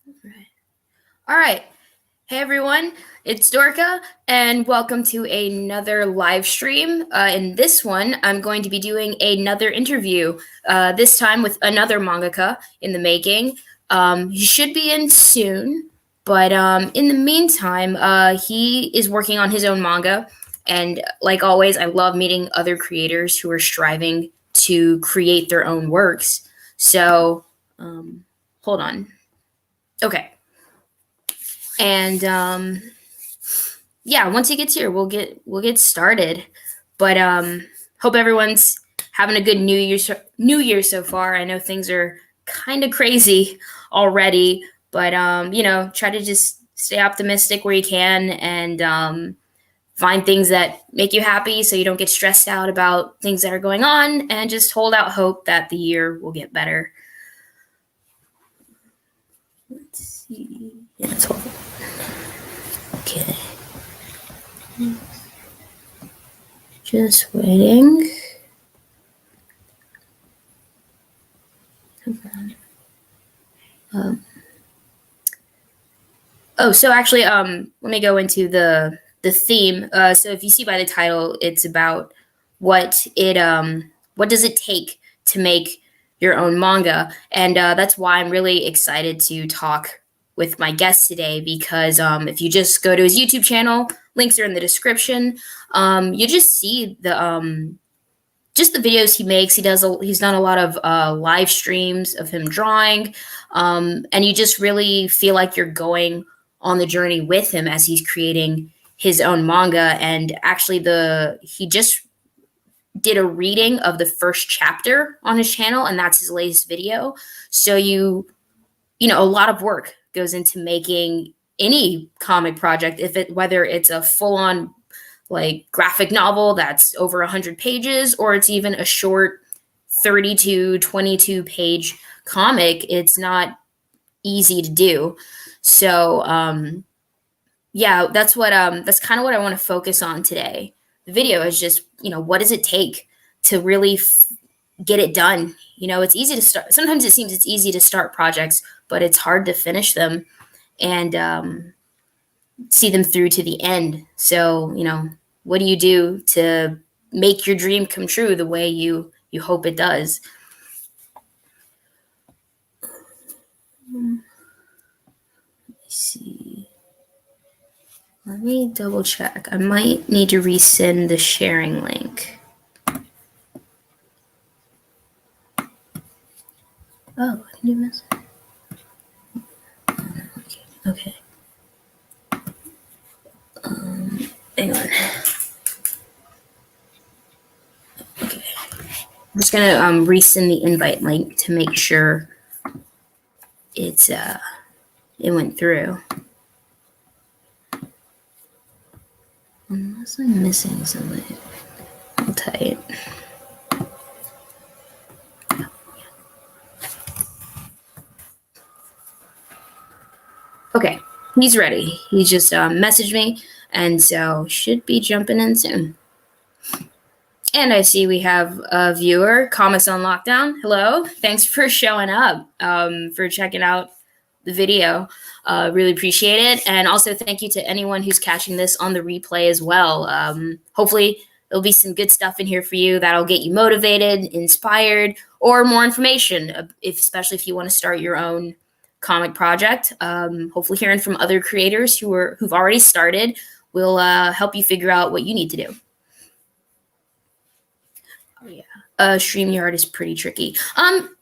Right. All right. Hey everyone, it's Dorka, and welcome to another live stream. In this one, I'm going to be doing another interview, this time with another mangaka in the making. He should be in soon, but in the meantime, he is working on his own manga. And like always, I love meeting other creators who are striving to create their own works. So, hold on. Okay. And yeah, once he gets here, we'll get started. But hope everyone's having a good New Year so far. I know things are kind of crazy already, but try to just stay optimistic where you can and find things that make you happy so you don't get stressed out about things that are going on, and just hold out hope that the year will get better. Let's see. Yeah, that's all. Okay. Just waiting. So actually, let me go into the theme. So if you see by the title, it's about what does it take to make your own manga, and that's why I'm really excited to talk with my guest today. Because if you just go to his YouTube channel, links are in the description. You just see just the videos he makes. He's done a lot of live streams of him drawing, and you just really feel like you're going on the journey with him as he's creating his own manga. And actually, he just did a reading of the first chapter on his channel, and that's his latest video. So a lot of work goes into making any comic project, whether it's a full-on like graphic novel that's over 100 pages, or it's even a short 30 to 22 page comic. It's not easy to do. So yeah, that's kind of what I want to focus on today. The video is just, what does it take to really get it done? It's easy to start. Sometimes it seems it's easy to start projects, but it's hard to finish them and see them through to the end. So, what do you do to make your dream come true the way you hope it does? Let me see. Let me double check. I might need to resend the sharing link. Oh, did you miss it? Okay. Hang on. Okay. I'm just gonna resend the invite link to make sure it went through. Unless I'm missing something. Hold tight. Okay, he's ready. He just messaged me, and so should be jumping in soon. And I see we have a viewer, Comics on Lockdown. Hello, thanks for showing up, for checking out the video. Really appreciate it. And also thank you to anyone who's catching this on the replay as well. Hopefully there'll be some good stuff in here for you that'll get you motivated, inspired, or more information, especially if you want to start your own comic project. Hopefully hearing from other creators who've already started will help you figure out what you need to do. Oh yeah, StreamYard is pretty tricky.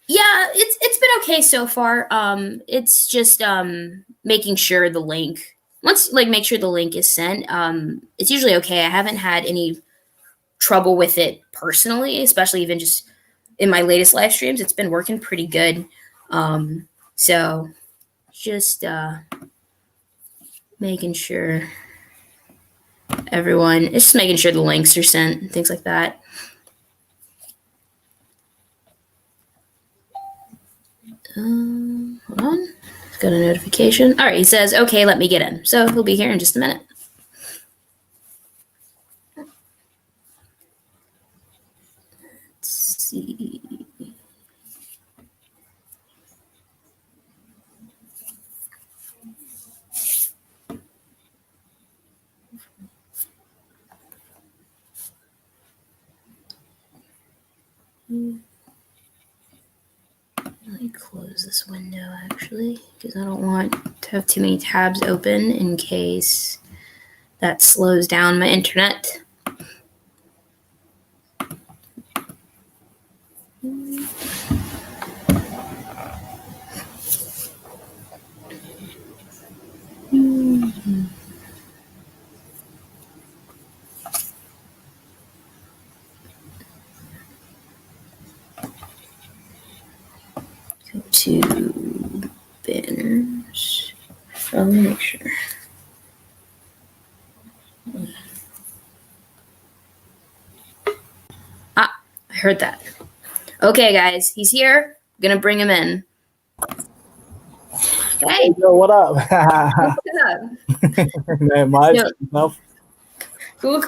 Yeah, it's been okay so far. It's just making sure the link make sure the link is sent. It's usually okay. I haven't had any trouble with it personally, especially even just in my latest live streams. It's been working pretty good. So just making sure it's just making sure the links are sent and things like that. Hold on. Got a notification. All right, he says, okay, let me get in. So he'll be here in just a minute. Let's see. Let me close this window actually, because I don't want to have too many tabs open in case that slows down my internet. Go to banners. Let me make sure. I heard that. Okay, guys, he's here. I'm gonna bring him in. Hey, Yo, what up? what's up? Man, my No. Cool.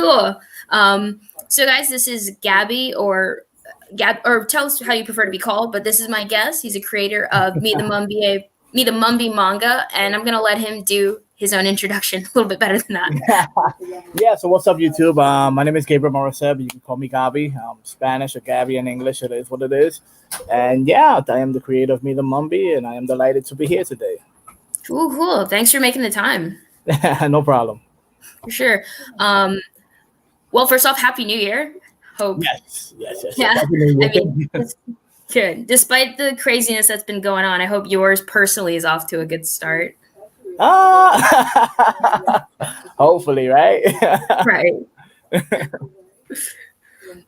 So guys, this is Gabi, or tell us how you prefer to be called, but this is my guest. He's a creator of Me the Mumbie manga, and I'm gonna let him do his own introduction a little bit better than that. Yeah, so what's up, YouTube? My name is Gabriel Morissette, but you can call me Gabi. Spanish or Gabi in English, it is what it is. And yeah, I am the creator of Me the Mumbie, and I am delighted to be here today. Cool. Thanks for making the time. No problem. For sure. Well, first off, Happy New Year. Hope. Yes. Yeah, I mean, good. Despite the craziness that's been going on, I hope yours personally is off to a good start. Hopefully, right? Right.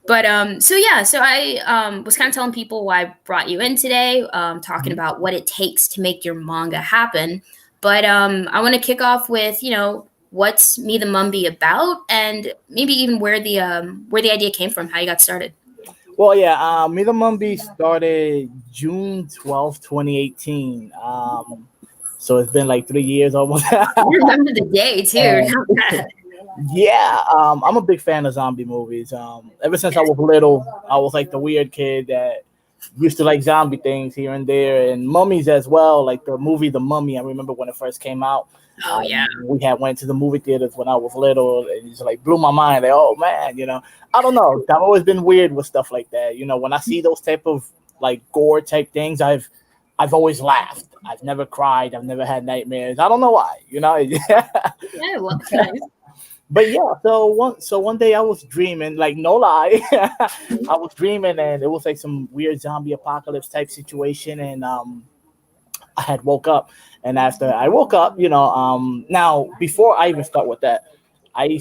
But so I was kind of telling people why I brought you in today, talking about what it takes to make your manga happen. But I want to kick off with, what's Me the Mumbie about, and maybe even where the idea came from, how you got started. Well, yeah, Me the Mumbie started June 12th, 2018. So it's been like 3 years almost. You remember the day too. Yeah, I'm a big fan of zombie movies. Ever since I was little, I was like the weird kid that used to like zombie things here and there, and mummies as well. Like the movie The Mummy, I remember when it first came out. Oh yeah. We had went to the movie theaters when I was little, and it just like blew my mind. Like, oh man, I don't know. I've always been weird with stuff like that. When I see those type of like gore type things, I've always laughed. I've never cried. I've never had nightmares. I don't know why. Yeah, well, nice. But yeah, so one day I was dreaming, like no lie, I was dreaming, and it was like some weird zombie apocalypse type situation, and I had woke up, and after I woke up, now before I even start with that, I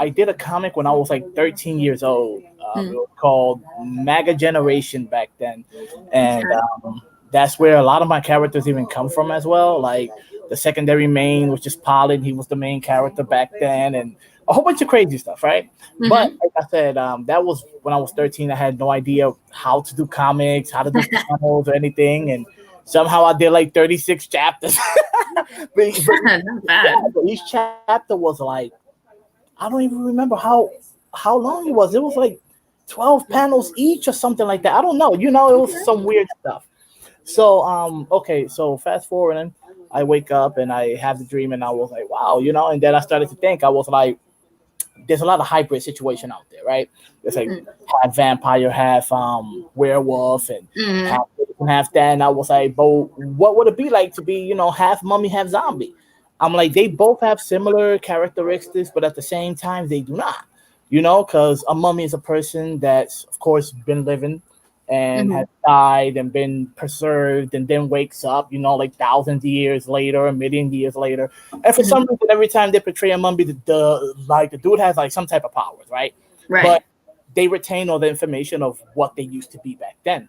did a comic when I was like 13 years old. It was called Manga Generation back then, and that's where a lot of my characters even come from as well. Like the secondary main was just Pollen; he was the main character back then, and a whole bunch of crazy stuff, right? Mm-hmm. But like I said, that was when I was 13. I had no idea how to do comics, how to do panels or anything, and somehow I did like 36 chapters. but each chapter was like, I don't even remember how long it was. It was like 12 panels each or something like that. I don't know. It was some weird stuff. So okay, so fast forward, and I wake up and I have the dream, and I was like, wow, and then I started to think. I was like, there's a lot of hybrid situation out there, right? It's like half vampire, half werewolf, and half that. And I was like, but what would it be like to be, half mummy, half zombie? I'm like, they both have similar characteristics, but at the same time, they do not, because a mummy is a person that's, of course, been living and has died and been preserved and then wakes up, like thousands of years later, a million years later. And for some reason, every time they portray a mummy, the dude has like some type of powers, right? But they retain all the information of what they used to be back then.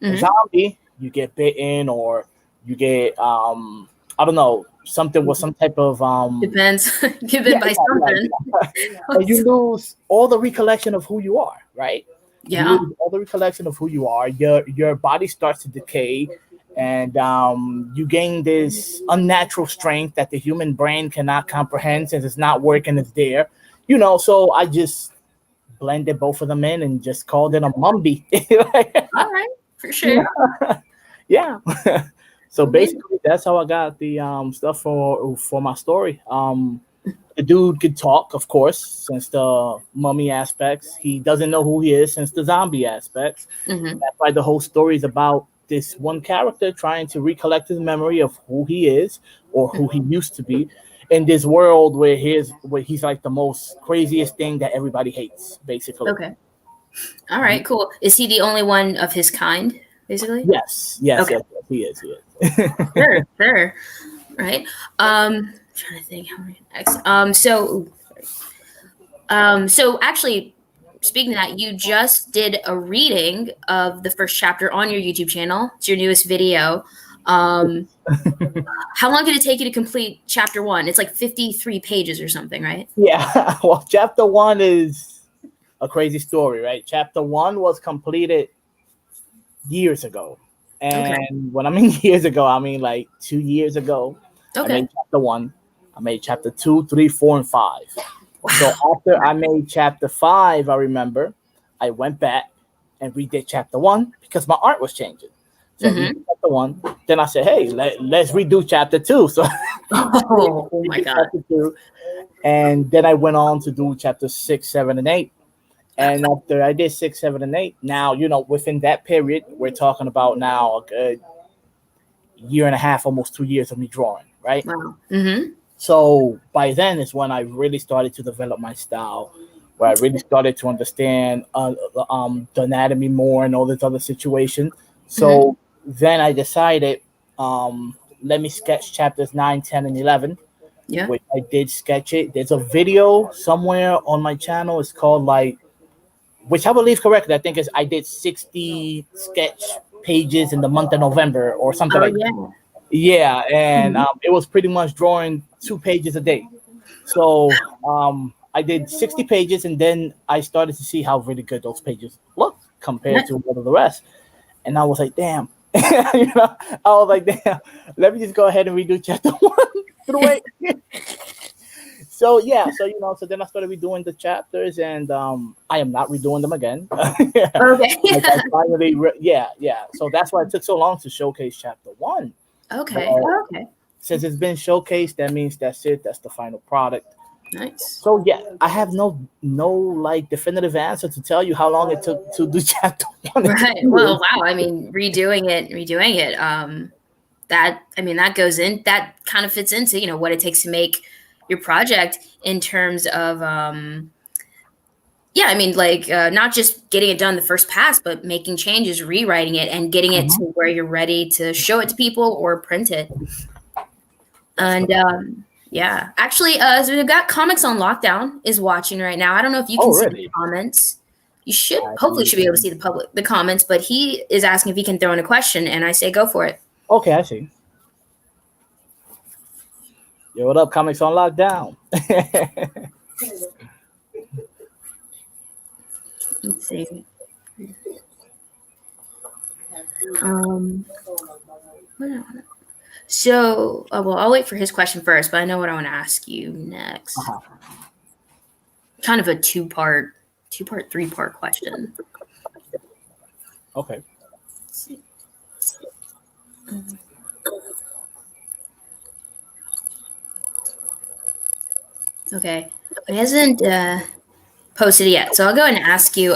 A zombie, you get bitten, or you get, I don't know, something with some type of depends. Get bit by something. Or you lose all the recollection of who you are, right? Yeah. You lose all the recollection of who you are. Your body starts to decay, and you gain this unnatural strength that the human brain cannot comprehend, since it's not working. It's there, So I just blended both of them in and just called it a Mumbie. All right, for sure. Yeah. So basically, that's how I got the stuff for my story. The dude could talk, of course, since the mummy aspects. He doesn't know who he is since the zombie aspects. Mm-hmm. That's why the whole story is about this one character trying to recollect his memory of who he is or who he used to be in this world where he's like the most craziest thing that everybody hates, basically. Okay. All right. Cool. Is he the only one of his kind, basically? Yes, Okay. he is. He is. Sure. Right. Trying to think how many next. So actually, speaking of that, you just did a reading of the first chapter on your YouTube channel. It's your newest video. How long did it take you to complete chapter 1? It's like 53 pages or something, right? Yeah. Well, chapter 1 is a crazy story, right? Chapter 1 was completed years ago. And when I mean years ago, I mean like 2 years ago. I made chapter 1. I made chapter 2, 3, 4, and 5. Wow. So after I made chapter 5, I remember I went back and redid chapter 1 because my art was changing. So chapter 1. Then I said, hey, let's redo chapter 2. So oh my God. Chapter 2. And then I went on to do chapter 6, 7, and 8. And after I did 6, 7, and 8, now, within that period, we're talking about now a good year and a half, almost 2 years of me drawing, right? Wow. Mm-hmm. So by then is when I really started to develop my style, where I really started to understand the anatomy more and all this other situation. So then I decided, let me sketch chapters 9, 10, and 11. Yeah. Which I did sketch it. There's a video somewhere on my channel. It's called which I believe correctly, I think I did 60 sketch pages in the month of November or something like that. Yeah, and it was pretty much drawing 2 pages a day. So I did 60 pages, and then I started to see how really good those pages look compared to all of the rest. And I was like, damn. I was like, damn, let me just go ahead and redo chapter 1 through 8. So then I started redoing the chapters, and I am not redoing them again. Okay. I finally, So that's why it took so long to showcase chapter 1. Okay. Okay. Since it's been showcased, that means that's it. That's the final product. Nice. So yeah, I have no like definitive answer to tell you how long it took to do chapter 1. Right. Well, wow. I mean, redoing it. That kind of fits into what it takes to make your project in terms of not just getting it done the first pass, but making changes, rewriting it, and getting it to where you're ready to show it to people or print it. And actually, so we've got Comics on Lockdown is watching right now. I don't know if you can see the comments. You should hopefully be able to see the comments, but he is asking if he can throw in a question, and I say go for it. Okay, I see. Yo, what up, Comics on Lockdown? Let's see. So, I'll wait for his question first, but I know what I want to ask you next. Kind of a two-part, 3-part question. Okay. Let's see. Okay. It hasn't posted it yet, so I'll go ahead and ask you,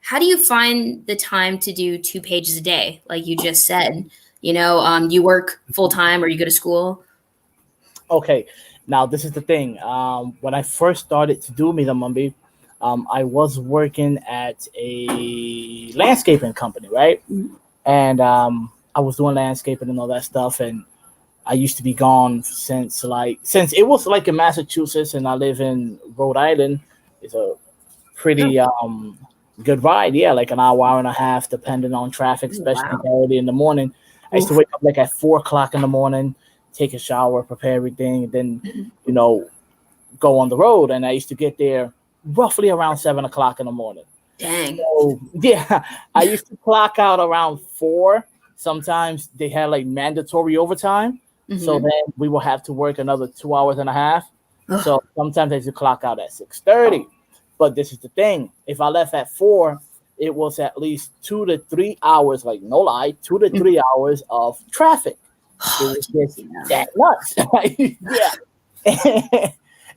how do you find the time to do 2 pages a day, like you just said? You work full-time or you go to school? Okay. Now, this is the thing. When I first started to do the Mumbie, I was working at a landscaping company, right? And I was doing landscaping and all that stuff, and I used to be gone since it was like in Massachusetts and I live in Rhode Island. It's a pretty good ride, like an hour and a half, depending on traffic, especially early in the morning. I used to wake up like at 4 o'clock in the morning, take a shower, prepare everything, and then go on the road. And I used to get there roughly around 7 o'clock in the morning. Dang. So yeah, I used to clock out around 4. Sometimes they had like mandatory overtime. So then we will have to work another 2 hours and a half. So sometimes I used to clock out at 6:30. But this is the thing. If I left at 4, it was at least 2 to 3 hours, like no lie, 2 to 3 hours of traffic It was just that nuts. Yeah.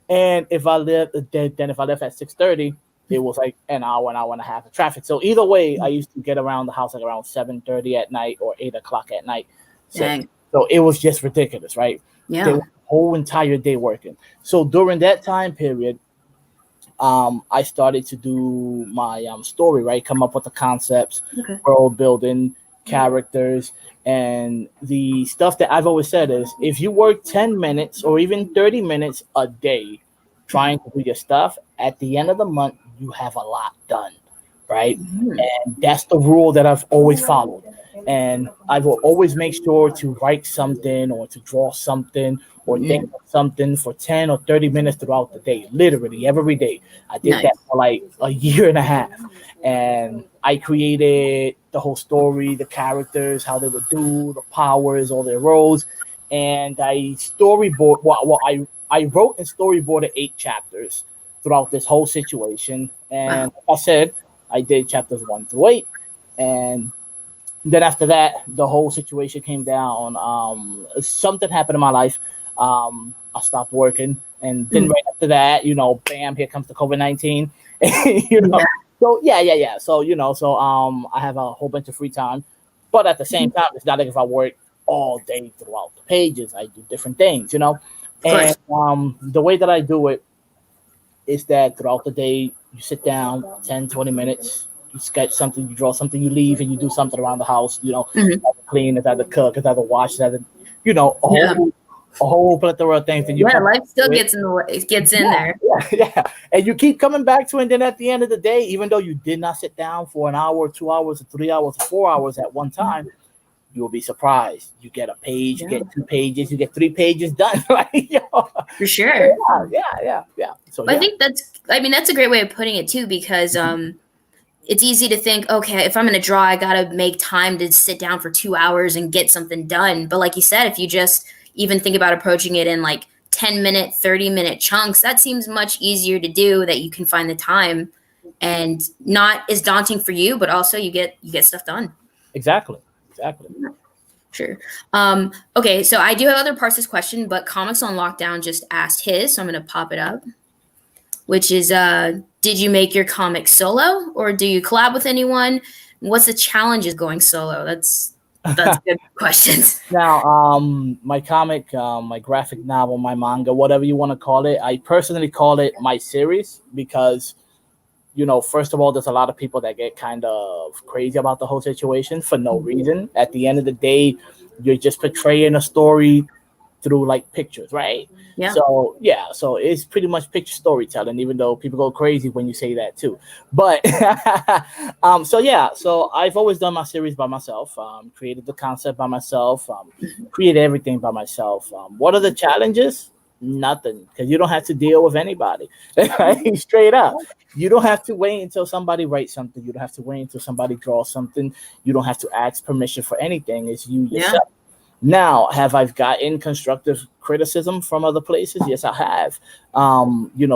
And if I left, then if I left at 6:30, it was like an hour and a half of traffic. So either way, I used to get around the house like around 7:30 at night or 8 o'clock at night. So it was just ridiculous, right? Yeah. They were the whole entire day working. So during that time period, I started to do my story, right? Come up with the concepts, world building, characters, and the stuff that I've always said is if you work 10 minutes or even 30 minutes a day trying to do your stuff, at the end of the month, you have a lot done, right? And that's the rule that I've always followed. And I will always make sure to write something or to draw something or think of something for 10 or 30 minutes throughout the day, literally every day. I did that for like a year and a half. And I created the whole story, the characters, how they would do, the powers, all their roles. And I storyboard, I wrote and storyboarded 8 chapters throughout this whole situation. And like I said, I did chapters 1 through 8. And then after that, the whole situation came down. Something happened in my life. I stopped working, and then right after that, bam, here comes the COVID-19. So yeah. So I have a whole bunch of free time, but at the same time, it's not like if I work all day throughout the pages. I do different things, And the way that I do it is that throughout the day, you sit down 10, 20 minutes. You sketch something, you draw something, you leave, and you do something around the house. It's either clean, it's either cook, it's either wash, it's either a whole plethora of things. And life still gets in the way. It gets in there. Yeah, and you keep coming back to it. And then at the end of the day, even though you did not sit down for an hour, 2 hours, or 3 hours, or 4 hours at one time, you will be surprised. You get a page, you get 2 pages, you get 3 pages done. For sure. Yeah. So I think that's a great way of putting it too, because it's easy to think, okay, if I'm going to draw, I got to make time to sit down for 2 hours and get something done. But like you said, if you just even think about approaching it in like 10-minute, 30-minute chunks, that seems much easier to do, that you can find the time and not as daunting for you, but also you get stuff done. Exactly. Sure. Okay, so I do have other parts of this question, but Comics on Lockdown just asked his, so I'm going to pop it up, which is, did you make your comic solo or do you collab with anyone? What's the challenges going solo? That's good questions. Now, my comic, my graphic novel, my manga, whatever you want to call it, I personally call it my series because, first of all, there's a lot of people that get kind of crazy about the whole situation for no reason. At the end of the day, you're just portraying a story through like pictures, right? Yeah. So it's pretty much picture storytelling, even though people go crazy when you say that too. But so I've always done my series by myself, created the concept by myself, created everything by myself. What are the challenges? Nothing, because you don't have to deal with anybody. Straight up. You don't have to wait until somebody writes something. You don't have to wait until somebody draws something. You don't have to ask permission for anything. It's you yourself. Now, have I gotten constructive criticism from other places? Yes, I have.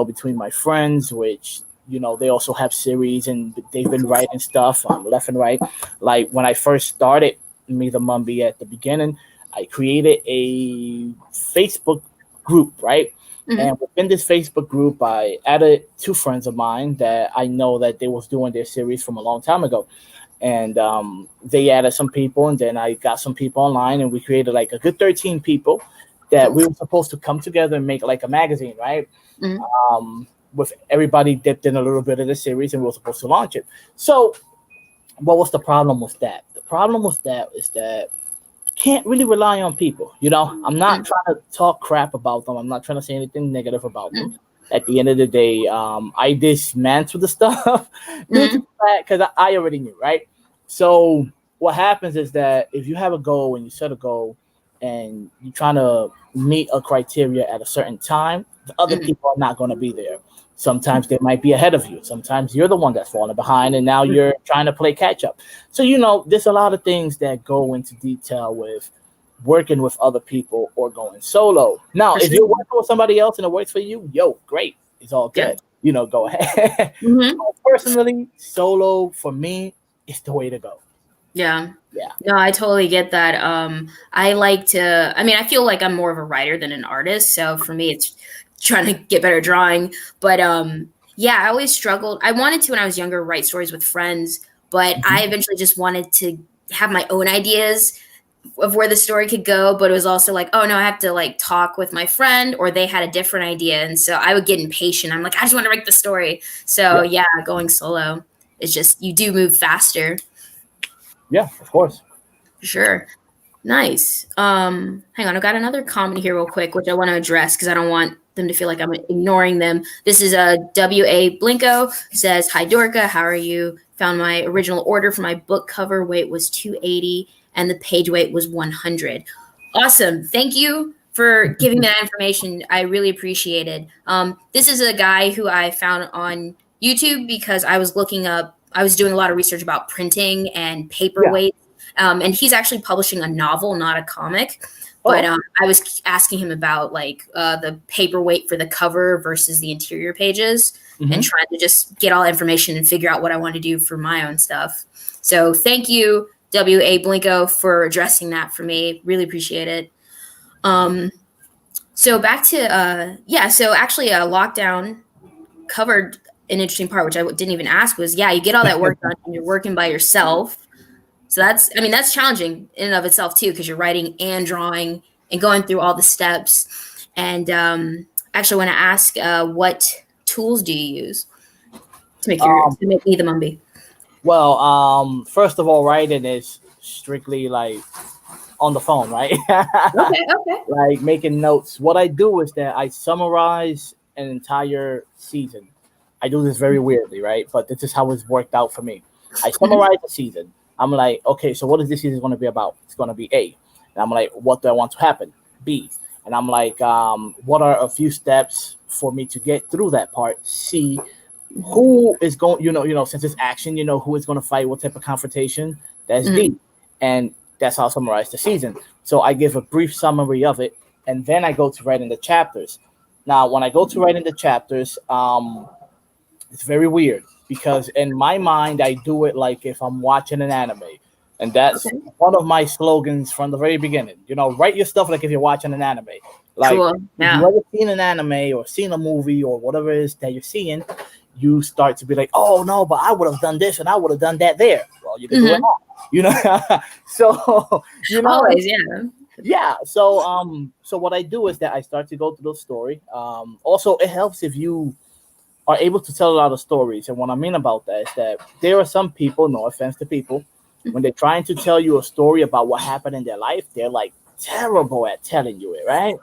Between my friends, which, they also have series and they've been writing stuff left and right. Like when I first started Me the Mumbie at the beginning, I created a Facebook group, right? And within this Facebook group, I added 2 friends of mine that I know that they was doing their series from a long time ago. And they added some people, and then I got some people online, and we created like a good 13 people that we were supposed to come together and make like a magazine, right? With everybody dipped in a little bit of the series, and we were supposed to launch it. So what was the problem with that? The problem with that is that you can't really rely on people. I'm not trying to talk crap about them. I'm not trying to say anything negative about them. At the end of the day, I dismantled the stuff because I already knew, right? So what happens is that if you have a goal and you set a goal and you're trying to meet a criteria at a certain time, the other people are not going to be there. Sometimes they might be ahead of you. Sometimes you're the one that's falling behind, and now you're trying to play catch up. So, there's a lot of things that go into detail with working with other people or going solo. Now, if you're working with somebody else and it works for you, great. It's all good. Go ahead. Personally, solo for me is the way to go. Yeah. Yeah. No, I totally get that. I like to, I mean, I feel like I'm more of a writer than an artist. So for me, it's trying to get better drawing. But yeah, I always struggled. I wanted to, when I was younger, write stories with friends, but I Mhm. eventually just wanted to have my own ideas of where the story could go. But it was also like, oh no, I have to like talk with my friend, or they had a different idea. And so I would get impatient. I'm like, I just want to write the story. So Yeah. yeah, going solo is just, you do move faster. Yeah. Of course. For sure. Nice. Hang on, I've got another comment here real quick, which I want to address because I don't want them to feel like I'm ignoring them. This is a W.A. Blinko, says, "Hi Dorka, how are you? Found my original order for my book cover weight was 280 and the page weight was 100. Awesome. Thank you for giving that information. I really appreciate it. This is a guy who I found on YouTube because I was doing a lot of research about printing and Yeah. paperweight, and he's actually publishing a novel, not a comic. But Oh. I was asking him about like the paperweight for the cover versus the interior pages, and Hmm. trying to just get all information and figure out what I want to do for my own stuff. So thank you, W.A. Blinko, for addressing that for me. Really appreciate it. Um, so back to yeah. So actually, lockdown covered an interesting part, which I didn't even ask. Was yeah, you get all that work done and you're working by yourself. So that's, I mean, that's challenging in and of itself too, because you're writing and drawing and going through all the steps. And actually, want to ask, what tools do you use Um, to make me the Mumbie? well, first of all, writing is strictly like on the phone, right? Okay, okay. Like making notes. What I do is that I summarize an entire season. I do this very weirdly, right? But this is how it's worked out for me. I Mhm. summarize the season. I'm like, okay, so what is this season going to be about? It's going to be A. And I'm like, what do I want to happen? B. And I'm like, what are a few steps for me to get through that part? C. Who is going, since it's action, who is going to fight, what type of confrontation? That's Mhm. D. And that's how I summarize the season. So I give a brief summary of it, and then I go to writing the chapters. Now, when I go to writing the chapters, it's very weird because in my mind, I do it like if I'm watching an anime. And that's Okay. one of my slogans from the very beginning. Write your stuff like if you're watching an anime. Like, Cool. if you Yeah. ever seen an anime or seen a movie or whatever it is that you're seeing, you start to be like, oh no, but I would have done this and I would have done that there. Well, you can do it Hmm. now. So Always. Yeah. yeah. So what I do is that I start to go through the story. Also, it helps if you are able to tell a lot of stories. And what I mean about that is that there are some people, no offense to people, when they're trying to tell you a story about what happened in their life, they're like terrible at telling you it, right?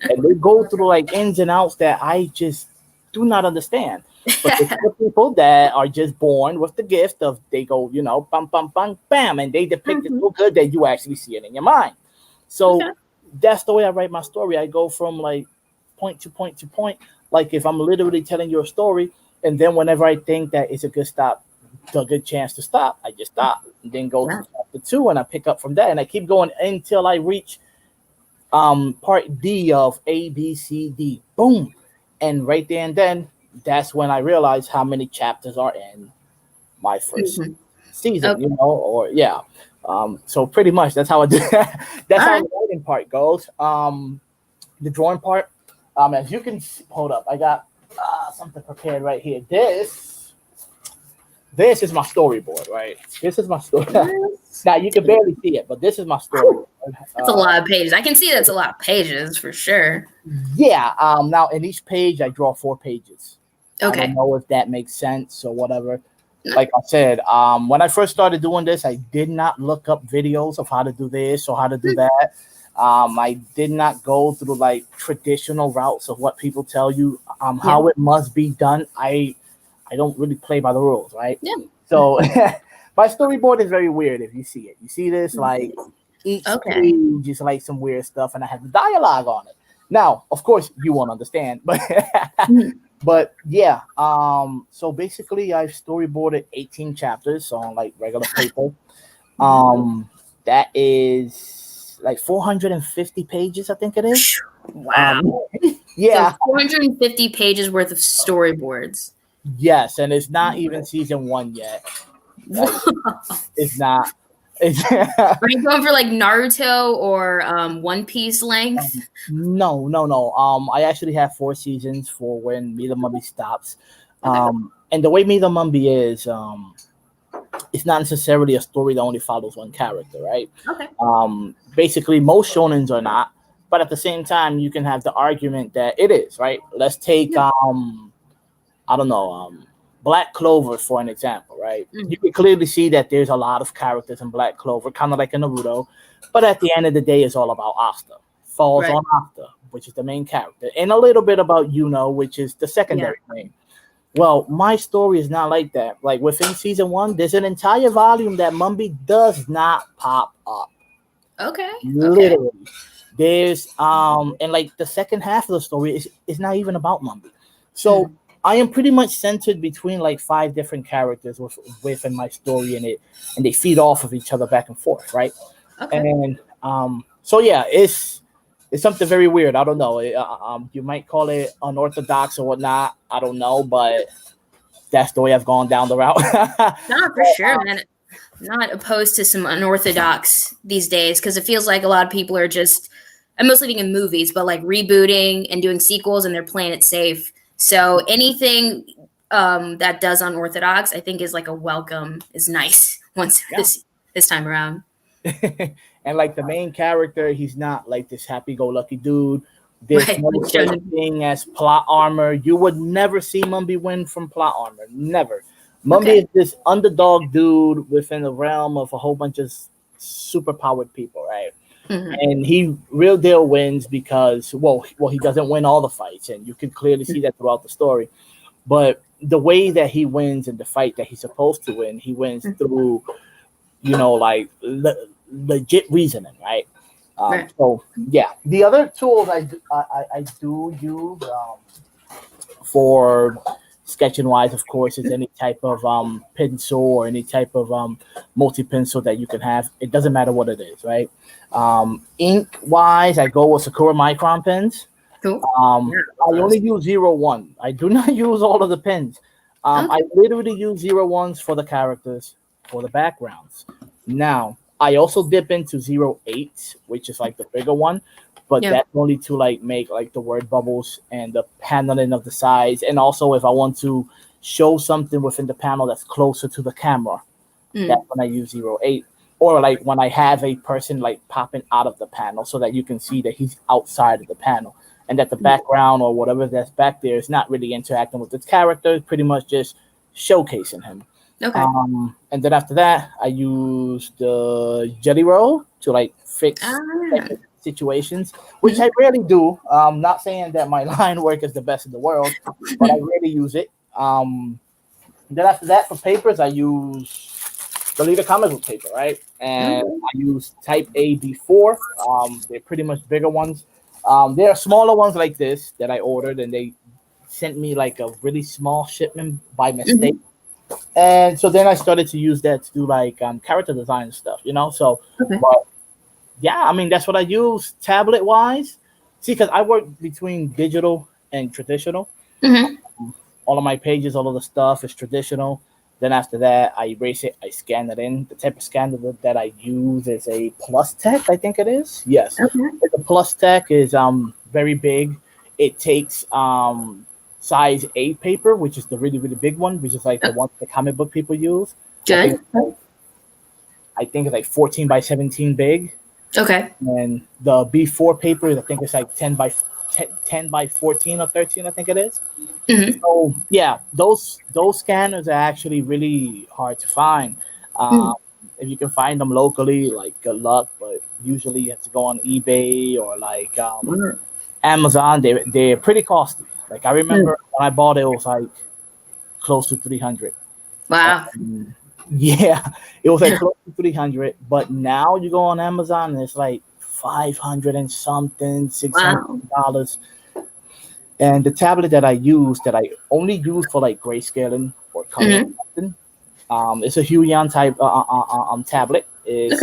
And they go through like ins and outs that I just do not understand. But there's other people that are just born with the gift of they go, bam, bam, bam, bam, and they depict it Hmm. so good that you actually see it in your mind. So Okay. that's the way I write my story. I go from like point to point to point. Like if I'm literally telling you a story, and then whenever I think that it's a good stop, a good chance to stop, I just stop and then go Yeah. to chapter two, and I pick up from that, and I keep going until I reach part D of A B C D. Boom, and right there and then that's when I realize how many chapters are in my first Hmm. season. Okay. Or yeah. So pretty much that's how I do. That's All how right. the writing part goes. The drawing part. As you can hold up, I got something prepared right here. This is my storyboard, right? This is my story. Nice. Now you can barely see it, but this is my storyboard. Whew. That's a lot of pages. I can see that's a lot of pages for sure. Yeah. Now in each page, I draw 4 pages. I don't Okay. know if that makes sense or whatever. Like I said, when I first started doing this, I did not look up videos of how to do this or how to do that. I did not go through like traditional routes of what people tell you Yeah. how it must be done. I don't really play by the rules, right? Yeah. So my storyboard is very weird. If you see it, you see this like each Okay. page is like some weird stuff, and I have the dialogue on it. Now, of course, you won't understand, but Mhm. but yeah. So basically, I've storyboarded 18 chapters on like regular paper. That is like 450 pages, I think it is. Wow. Um, So yeah, 450 pages worth of storyboards. yes, and it's not even season one yet. Like it's not. Are you going for like Naruto or One Piece length? No. I actually have 4 seasons for when Me the Mumbie stops. Okay. And the way Me the Mumbie is, it's not necessarily a story that only follows one character, right? Okay. Basically, most shonens are not, but at the same time, you can have the argument that it is, right? Let's take, Yeah. I don't know, Black Clover for an example, right? Mm. You can clearly see that there's a lot of characters in Black Clover, kind of like in Naruto, but at the end of the day, it's all about Asta. Falls Right. on Asta, which is the main character, and a little bit about Yuno, which is the Yeah. secondary main. Well, my story is not like that. Like within season 1, there's an entire volume that Mumbie does not pop up. Okay. Okay. Literally. There's and like the second half of the story is not even about Mumbie. So Mm. I am pretty much centered between like 5 different characters within my story, and they feed off of each other back and forth, right? Okay. And so yeah, it's something very weird. I don't know. You might call it unorthodox or whatnot. I don't know, but that's the way I've gone down the route. Not for sure, man. Not opposed to some unorthodox these days because it feels like a lot of people are just, I'm mostly thinking movies, but like rebooting and doing sequels and they're playing it safe. So anything that does unorthodox, I think is like a welcome, is nice once Yeah. this time around. And like the main character, he's not like this happy-go-lucky dude. There's Right. no such thing as plot armor. You would never see Mumbie win from plot armor. Never. Mumbie Okay. is this underdog dude within the realm of a whole bunch of super-powered people, right? Mhm. And he real deal wins because well he doesn't win all the fights, and you can clearly see that throughout the story. But the way that he wins in the fight that he's supposed to win, he wins through, like legit reasoning, right? Right. So yeah, the other tools I do use for sketching wise, of course, is any type of pencil or any type of multi pencil that you can have. It doesn't matter what it is, right? Ink wise, I go with Sakura Micron pens. Cool. I only use 01. I do not use all of the pens. I literally use 01s for the characters, for the backgrounds. Now, I also dip into 08, which is like the bigger one, but Yeah. that's only to like make like the word bubbles and the paneling of the sides. And also if I want to show something within the panel that's closer to the camera, that's when I use 08. Or like when I have a person like popping out of the panel so that you can see that he's outside of the panel, and that the background or whatever that's back there is not really interacting with its character, it's pretty much just showcasing him. Okay. And then after that, I use the jelly roll to like fix situations, which I rarely do. Not saying that my line work is the best in the world, but I rarely use it. Then after that, for papers, I use the leader comic book paper, right? And I use type A B4. They're pretty much bigger ones. There are smaller ones like this that I ordered, and they sent me like a really small shipment by mistake. And so then I started to use that to do like character design stuff, So, but yeah, I mean that's what I use tablet wise. See, because I work between digital and traditional. All of my pages, all of the stuff is traditional. Then after that, I erase it, I scan it in. The type of scanner that I use is a Plus Tech, I think it is. Yes, the Plus Tech is very big. It takes size A paper, which is the really really big one, which is like the one the comic book people use. Good. I think it's like 14 by 17 big. Okay. And the B4 paper, I think it's like 10 by 14 or 13, I think it is. So yeah, those scanners are actually really hard to find. If you can find them locally, like good luck, but usually you have to go on eBay or like Amazon. They're pretty costly. Like I remember when I bought it, it was like close to 300. Wow. Yeah, it was like close to 300. But now you go on Amazon and it's like 500 and something, $600. And the tablet that I use, that I only use for like grayscaling or coloring, it's a Huion type tablet. It's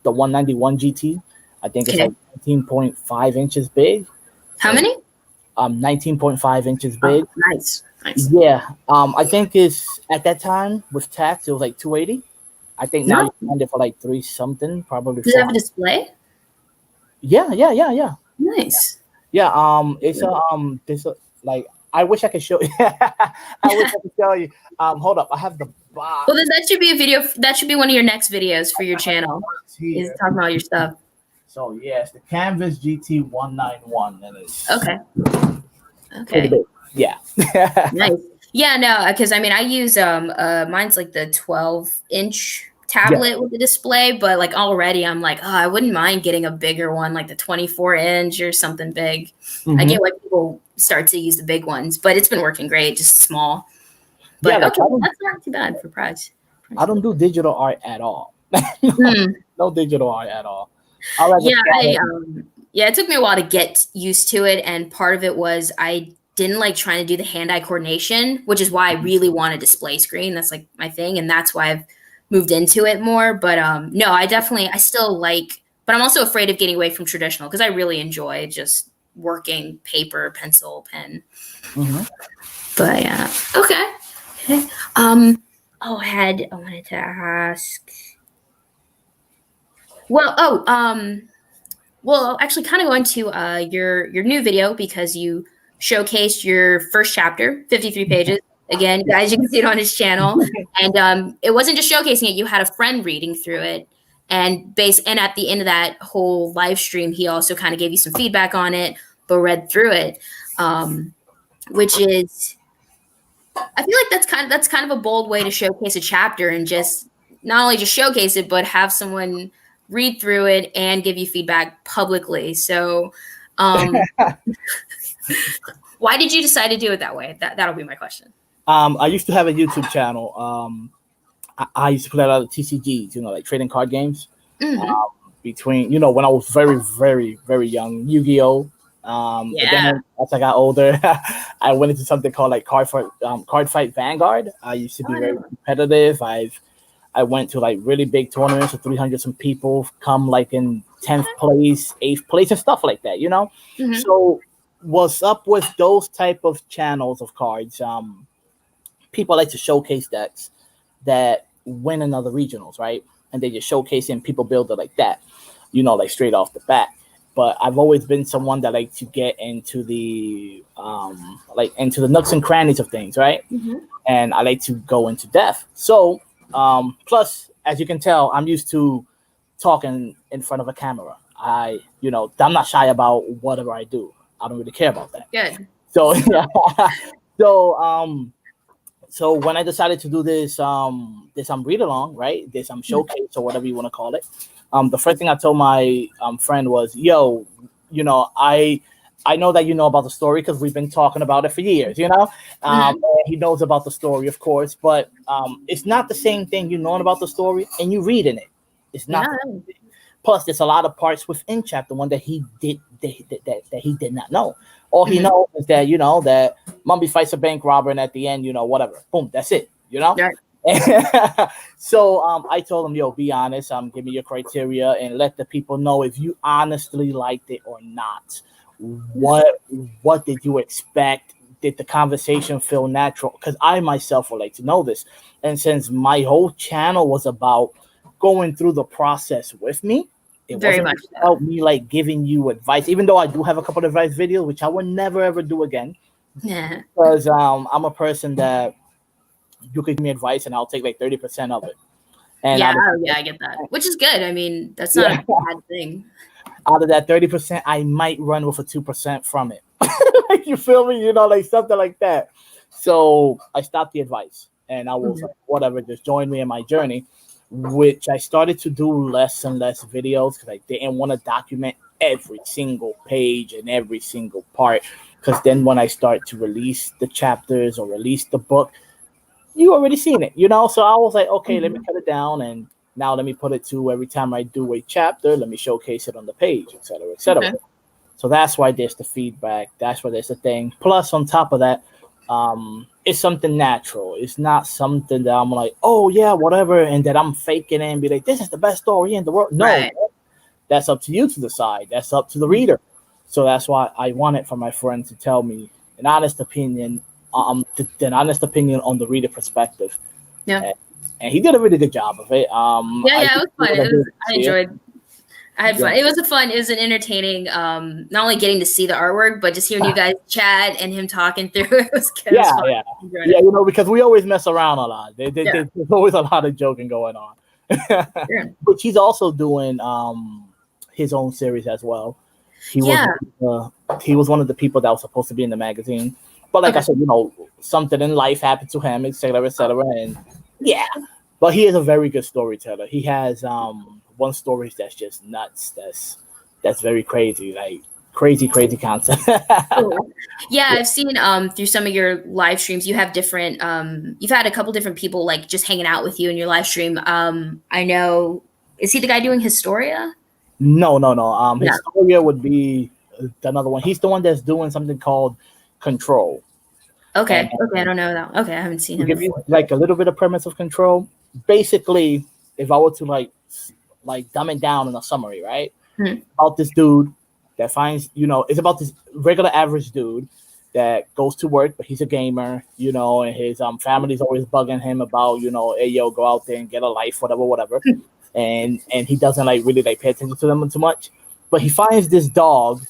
the 191 GT. I think it's like 19.5 inches big. How many? 19.5 inches big. Nice. Yeah. I think it's at that time with tax, it was like 280. I think now you can find it for like 3 something, probably Does it have a 400. display? Yeah. Nice. Yeah, it's this like I wish I could show you. I wish I could show you. Hold up, I have the box Well, then that should be a video. That should be one of your next videos for your channel. Is here. talking about your stuff. So yes, the Canvas GT191, and it's Okay. pretty big. Yeah. Nice. Yeah, no, because I mean, I use mine's like the 12-inch tablet with the display, but like already I'm like, oh, I wouldn't mind getting a bigger one, like the 24-inch or something big. I get why people start to use the big ones, but it's been working great, just small. But like, okay, that's not too bad for price. I don't do digital art at all. No digital art at all. Yeah, it took me a while to get used to it, and part of it was I didn't like trying to do the hand-eye coordination, which is why I really want a display screen. That's like my thing, and that's why I've moved into it more. But no, I still like, but I'm also afraid of getting away from traditional because I really enjoy just working paper, pencil, pen. But yeah, okay. I wanted to ask. Well, actually, kind of going to your new video because you showcased your first chapter, 53 pages. Again, guys, you can see it on his channel. And it wasn't just showcasing it; you had a friend reading through it, and at the end of that whole live stream, he also kind of gave you some feedback on it, but read through it, which is, I feel like that's kind of a bold way to showcase a chapter and just not only just showcase it, but have someone read through it and give you feedback publicly. So, why did you decide to do it that way? That'll be my question. I used to have a YouTube channel. I used to play a lot of TCGs, like trading card games. Between, when I was very, very, very young, Yu-Gi-Oh. But then as I got older, I went into something called like Card Fight Vanguard. I used to be very competitive. I went to like really big tournaments with 300 some people, come like in 10th place, 8th place, and stuff like that. So what's up with those type of channels of cards? People like to showcase decks that win in other regionals, right? And they just showcase it and people build it like that, like straight off the bat. But I've always been someone that likes to get into the into the nooks and crannies of things, right? And I like to go into depth. So plus, as you can tell, I'm used to talking in front of a camera. I'm not shy about whatever I do. I don't really care about that. Good. So yeah. So when I decided to do this read along, right? This showcase or whatever you want to call it. The first thing I told my friend was, "Yo, I know that you know about the story because we've been talking about it for years, He knows about the story, of course, but it's not the same thing you knowing about the story and you reading it. It's not. Yeah. Plus, there's a lot of parts within chapter 1 that he did that he did not know. All he knows is that that Mumbie fights a bank robber, and at the end, whatever, boom, that's it. Right. So I told him, yo, be honest. Give me your criteria and let the people know if you honestly liked it or not. What did you expect? Did the conversation feel natural? Because I myself would like to know this. And since my whole channel was about going through the process with me, it wasn't about me like giving you advice, even though I do have a couple of advice videos, which I would never ever do again. Yeah. Because I'm a person that you could give me advice and I'll take like 30% of it. And I get that. Which is good. I mean, that's not a bad thing. Out of that 30%, I might run with a 2% from it. Like, you feel me? Like something like that. So I stopped the advice and I was like, whatever, just join me in my journey, which I started to do less and less videos because I didn't want to document every single page and every single part. Because then when I start to release the chapters or release the book, you already seen it, So I was like, okay, let me cut it down, and now let me put it to every time I do a chapter, let me showcase it on the page, etc., etc. Okay. So that's why there's the feedback. That's why there's the thing. Plus, on top of that, it's something natural. It's not something that I'm like, oh yeah, whatever, and that I'm faking it and be like, this is the best story in the world. No, that's up to you to decide. That's up to the reader. So that's why I wanted for my friend to tell me an honest opinion. An honest opinion on the reader perspective. Yeah. and he did a really good job of it. Yeah, it was fun. I had fun. It was an entertaining, not only getting to see the artwork, but just hearing you guys chat and him talking through it was good. Yeah. Because we always mess around a lot. There's always a lot of joking going on. But he's also doing his own series as well. He was one of the people that was supposed to be in the magazine. But like I said, something in life happened to him, etc., etc. And but he is a very good storyteller. He has one story that's just nuts. That's very crazy, like crazy concept. Cool. Yeah, I've seen through some of your live streams, you have different. You've had a couple different people like just hanging out with you in your live stream. I know. Is he the guy doing Historia? No. Historia would be another one. He's the one that's doing something called Control. Okay. I don't know that. Okay, I haven't seen him. Give you like a little bit of premise of Control. Basically, if I were to like dumb it down in a summary, right? About this dude that finds, it's about this regular average dude that goes to work, but he's a gamer, and his family's always bugging him about, hey yo, go out there and get a life, whatever. And he doesn't really pay attention to them too much. But he finds this dog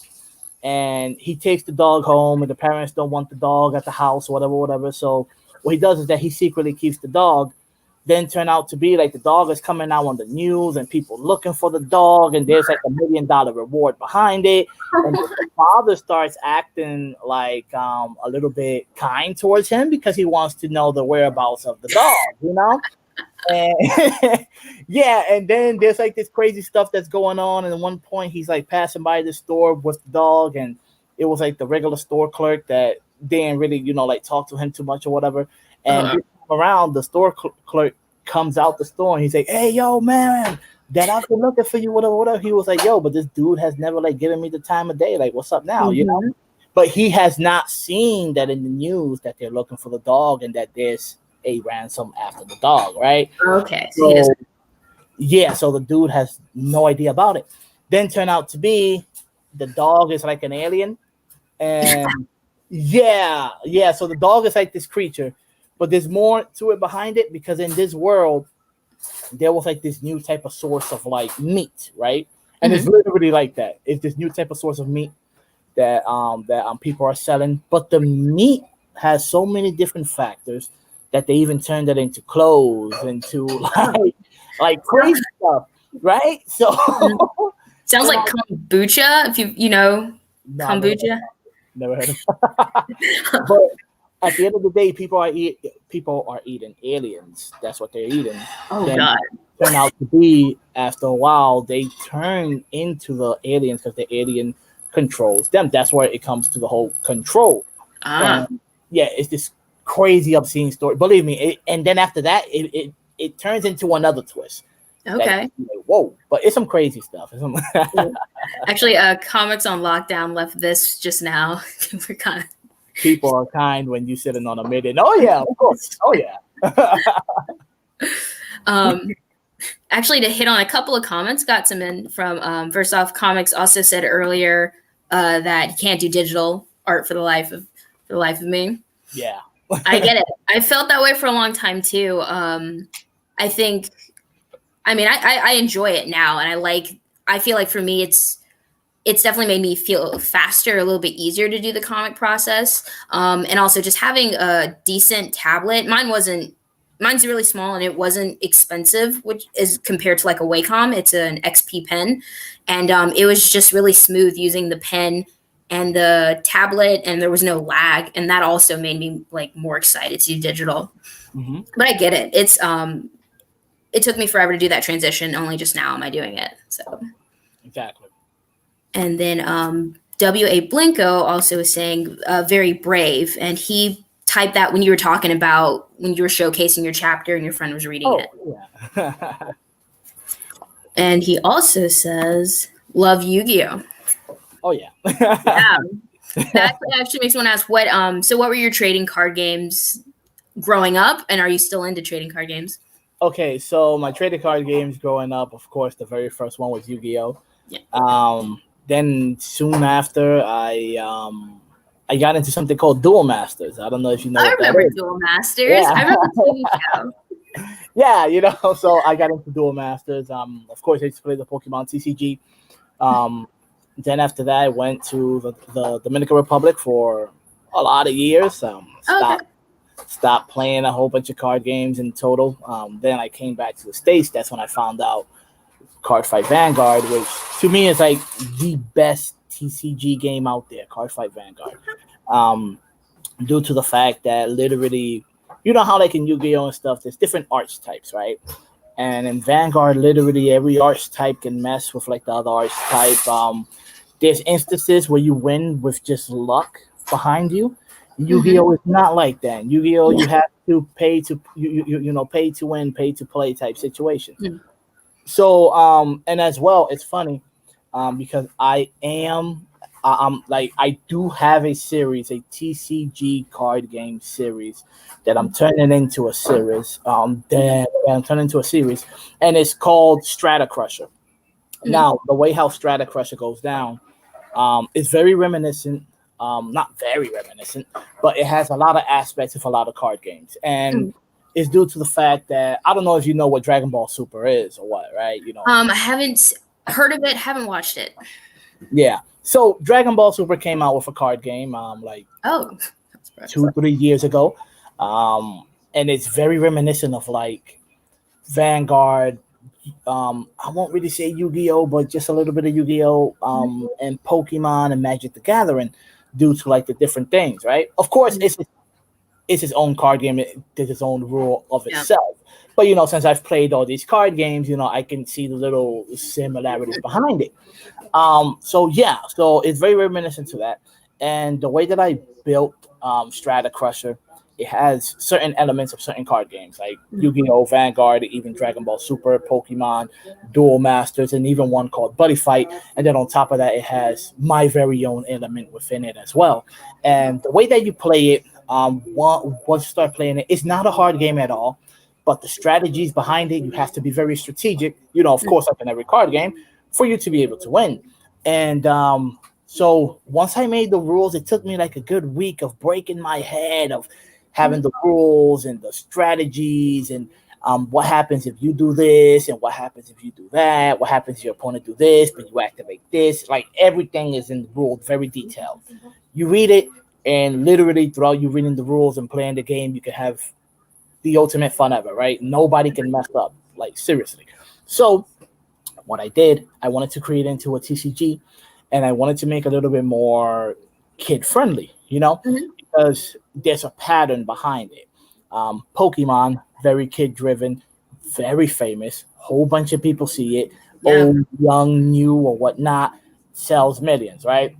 and he takes the dog home, and the parents don't want the dog at the house, whatever. So what he does is that he secretly keeps the dog. Then turn out to be like the dog is coming out on the news and people looking for the dog, and there's like $1 million reward behind it. And the father starts acting like a little bit kind towards him because he wants to know the whereabouts of the dog, And and then there's like this crazy stuff that's going on. And at one point he's like passing by the store with the dog, and it was like the regular store clerk that didn't really, talk to him too much or whatever. And around the store clerk comes out the store and he's like, hey yo man, that I've been looking for you, whatever. He was like, yo, but this dude has never given me the time of day, what's up now, but he has not seen that in the news that they're looking for the dog and that there's a ransom after the dog, right? Okay. So the dude has no idea about it. Then turn out to be the dog is like an alien, and so the dog is like this creature. But there's more to it behind it, because in this world, there was like this new type of source of meat, right? And it's literally like that. It's this new type of source of meat that people are selling. But the meat has so many different factors that they even turned it into clothes, into like crazy stuff, right? So sounds like kombucha. If kombucha. Never heard of it. But at the end of the day, people are eating aliens. That's what they're eating. Oh God! Turn out to be, after a while, they turn into the aliens because the alien controls them. That's where it comes to the whole control. It's this crazy, obscene story. Believe me. And then after that, it turns into another twist. Okay. Whoa! But it's some crazy stuff. Actually, Comics on Lockdown left this just now. We're kind of. People are kind when you're sitting on a meeting. Oh yeah, of course. Oh yeah. Actually, to hit on a couple of comments, got some in from. First off, Comics also said earlier that he can't do digital art for the life of me. Yeah, I get it. I felt that way for a long time too. I think. I mean, I enjoy it now, and I feel like for me, it's definitely made me feel faster, a little bit easier to do the comic process. And also just having a decent tablet. Mine's really small and it wasn't expensive, which is compared to like a Wacom. It's an XP pen. And it was just really smooth using the pen and the tablet, and there was no lag. And that also made me more excited to do digital. But I get it. It took me forever to do that transition. Only just now am I doing it. So exactly. And then W.A. Blinko also is saying very brave. And he typed that when you were talking about when you were showcasing your chapter and your friend was reading it. Yeah. And he also says, love Yu-Gi-Oh! Oh, yeah. Yeah. That actually makes me want to ask, what were your trading card games growing up? And are you still into trading card games? Okay, so my trading card games growing up, of course, the very first one was Yu-Gi-Oh! Yeah. Then soon after, I got into something called Duel Masters. I don't know if you know. I remember Duel Masters. Yeah. I remember the TV show. Yeah, so I got into Dual Masters. Of course, I used to play the Pokemon TCG. Um, then after that, I went to the Dominican Republic for a lot of years. Oh, okay. Stopped playing a whole bunch of card games in total. Then I came back to the States. That's when I found out Card Fight Vanguard, which to me is like the best TCG game out there. Card Fight Vanguard, due to the fact that literally, how like in Yu-Gi-Oh and stuff, there's different archetypes, right? And in Vanguard, literally every archetype can mess with like the other archetype. There's instances where you win with just luck behind you. Yu-Gi-Oh is not like that. Yu-Gi-Oh, you have to pay to pay to win, pay to play type situation. Mm. So and as well, it's funny because I do have a series, a TCG card game series that I'm turning into a series. That I'm turning into a series, and it's called Strata Crusher. Now, the way how Strata Crusher goes down, is very reminiscent. Not very reminiscent, but it has a lot of aspects of a lot of card games, and it's due to the fact that I don't know if you know what Dragon Ball Super is or what, right? I haven't heard of it, haven't watched it. Yeah. So Dragon Ball Super came out with a card game, like 2-3 years ago, and it's very reminiscent of like Vanguard. I won't really say Yu-Gi-Oh, but just a little bit of Yu-Gi-Oh, and Pokemon and Magic the Gathering, due to like the different things, right? Of course, it's its own card game. There's its own rule of itself. But since I've played all these card games, I can see the little similarities behind it. So it's very reminiscent to that. And the way that I built Strata Crusher, it has certain elements of certain card games like Yu-Gi-Oh, Vanguard, even Dragon Ball Super, Pokemon, Duel Masters, and even one called Buddy Fight. And then on top of that, it has my very own element within it as well. And the way that you play it, once you start playing it, it's not a hard game at all. But the strategies behind it, you have to be very strategic. Of course, like in every card game, for you to be able to win. And so once I made the rules, it took me like a good week of breaking my head of having the rules and the strategies and what happens if you do this and what happens if you do that. What happens if your opponent do this, but you activate this. Like everything is in the rules, very detailed. You read it, and literally throughout you reading the rules and playing the game, you can have the ultimate fun ever, right? Nobody can mess up, like seriously. So what I did, I wanted to create into a TCG, and I wanted to make a little bit more kid friendly, because there's a pattern behind it. Pokemon, very kid driven, very famous. Whole bunch of people see it, old, young, new, or whatnot, sells millions, right?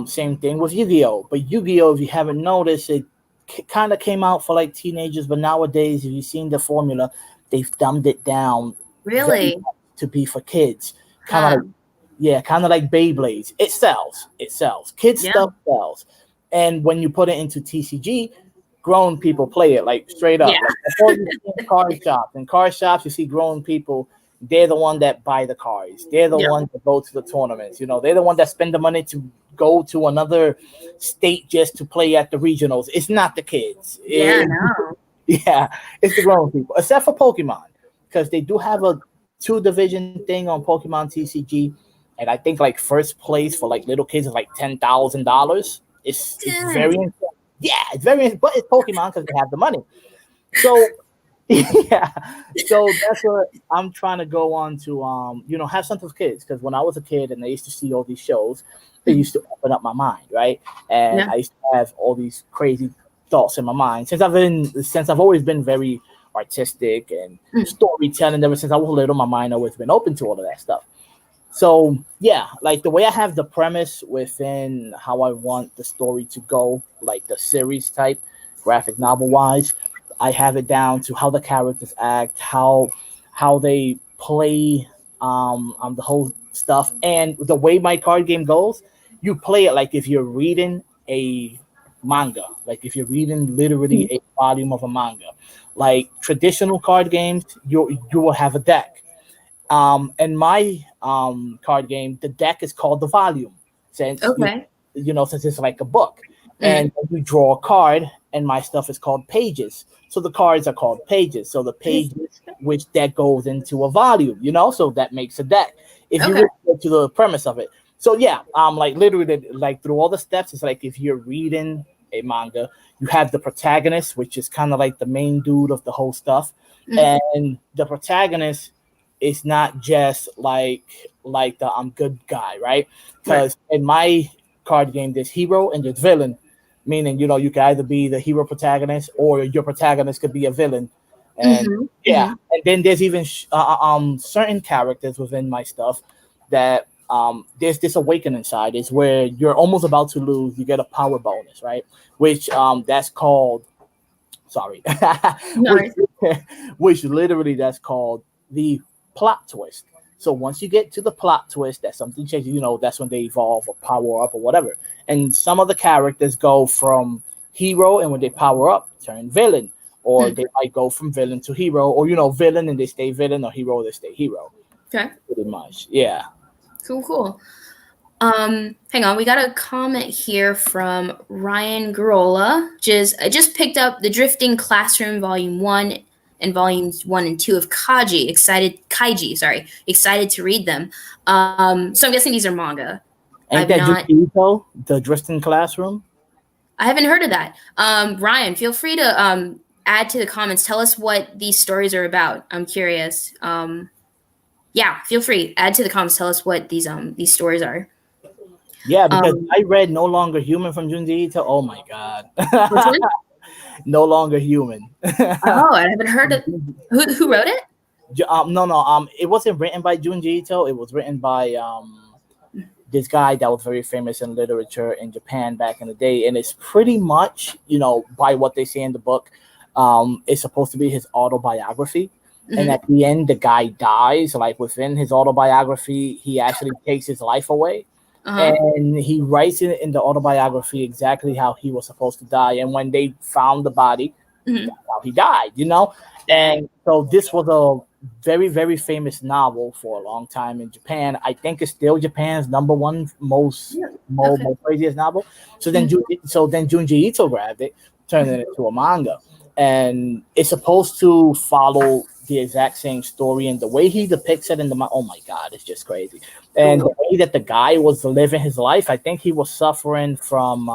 Same thing with Yu-Gi-Oh! But Yu-Gi-Oh, if you haven't noticed, it kind of came out for like teenagers, but nowadays, if you've seen the formula, they've dumbed it down Really to be for kids. Kind of like Beyblades. It sells. Kids stuff sells. And when you put it into TCG, grown people play it, like straight up. Like, that's all you see in card shops. In card shops, you see grown people. They're the one that buy the cards. They're the ones that go to the tournaments. They're the one that spend the money to go to another state just to play at the regionals. It's not the kids. No. It's the grown people, except for Pokemon, because they do have a 2-division thing on Pokemon TCG, and I think like first place for like little kids is like $10,000. It's very it's very, but it's Pokemon because they have the money. So so that's what I'm trying to go on to have something for kids, because when I was a kid and I used to see all these shows, it used to open up my mind, right? And I used to have all these crazy thoughts in my mind since I've always been very artistic and storytelling. Ever since I was little, my mind always been open to all of that stuff. So like the way I have the premise within how I want the story to go, like the series type, graphic novel wise, I have it down to how the characters act, how they play, the whole stuff, and the way my card game goes. You play it like if you're reading a manga, like if you're reading literally a volume of a manga. Like traditional card games, you will have a deck. And my card game, the deck is called the volume, since since it's like a book, and you draw a card, and my stuff is called pages. So the cards are called pages. So the pages, which that goes into a volume, so that makes a deck. If you Okay. look to the premise of it. So yeah, like literally, like through all the steps, it's like if you're reading a manga, you have the protagonist, which is kind of like the main dude of the whole stuff, and the protagonist is not just like the I'm good guy, right? Because in my card game, there's hero and there's villain, meaning you can either be the hero protagonist or your protagonist could be a villain, and and then there's even certain characters within my stuff that there's this awakening side is where you're almost about to lose, you get a power bonus, right? Which that's called sorry which, which literally that's called the plot twist. So once you get to the plot twist that something changes, that's when they evolve or power up or whatever. And some of the characters go from hero, and when they power up turn villain, or they might go from villain to hero, or villain and they stay villain, or hero they stay hero. Okay, pretty much. Yeah. Cool. Hang on, we got a comment here from Ryan Garola. I just picked up The Drifting Classroom Volume 1 and Volumes 1 and 2 of Kaiji. Excited to read them. So I'm guessing these are manga. Ain't that Junji, The Drifting Classroom? I haven't heard of that. Ryan, feel free to add to the comments. Tell us what these stories are about. I'm curious. Yeah, feel free. Add to the comments. Tell us what these stories are. Yeah, because I read No Longer Human from Junji Ito. Oh my god. No Longer Human. Oh, I haven't heard of who wrote it? No. It wasn't written by Junji Ito. It was written by this guy that was very famous in literature in Japan back in the day, and it's pretty much, by what they say in the book, it's supposed to be his autobiography. And at the end, the guy dies. Like within his autobiography, he actually takes his life away. And he writes it in the autobiography exactly how he was supposed to die. And when they found the body, that's how he died, And so this was a very, very famous novel for a long time in Japan. I think it's still Japan's number one most craziest novel. So then Junji Ito grabbed it, turned it into a manga. And it's supposed to follow the exact same story, and the way he depicts it in the oh my god, it's just crazy. And the way that the guy was living his life, I think he was suffering from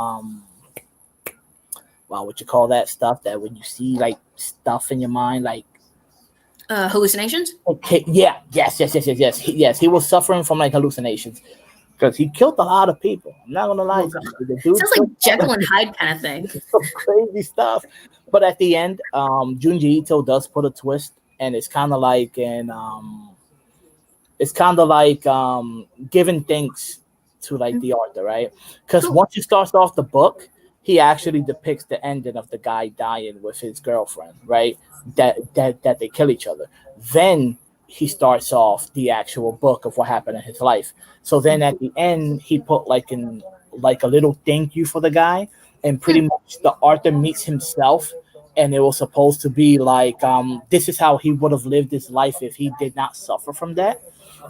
what you call that stuff that when you see like stuff in your mind, like hallucinations. Okay, yes. He was suffering from like hallucinations because he killed a lot of people. I'm not gonna lie. The dude sounds like Jekyll and Hyde kind of thing. Some crazy stuff. But at the end, Junji Ito does put a twist, and it's kind of like giving thanks to like the author, right? Because once he starts off the book, he actually depicts the ending of the guy dying with his girlfriend, right? That they kill each other. Then he starts off the actual book of what happened in his life. So then at the end, he put like a little thank you for the guy, and pretty much the author meets himself, and it was supposed to be like this is how he would have lived his life if he did not suffer from that.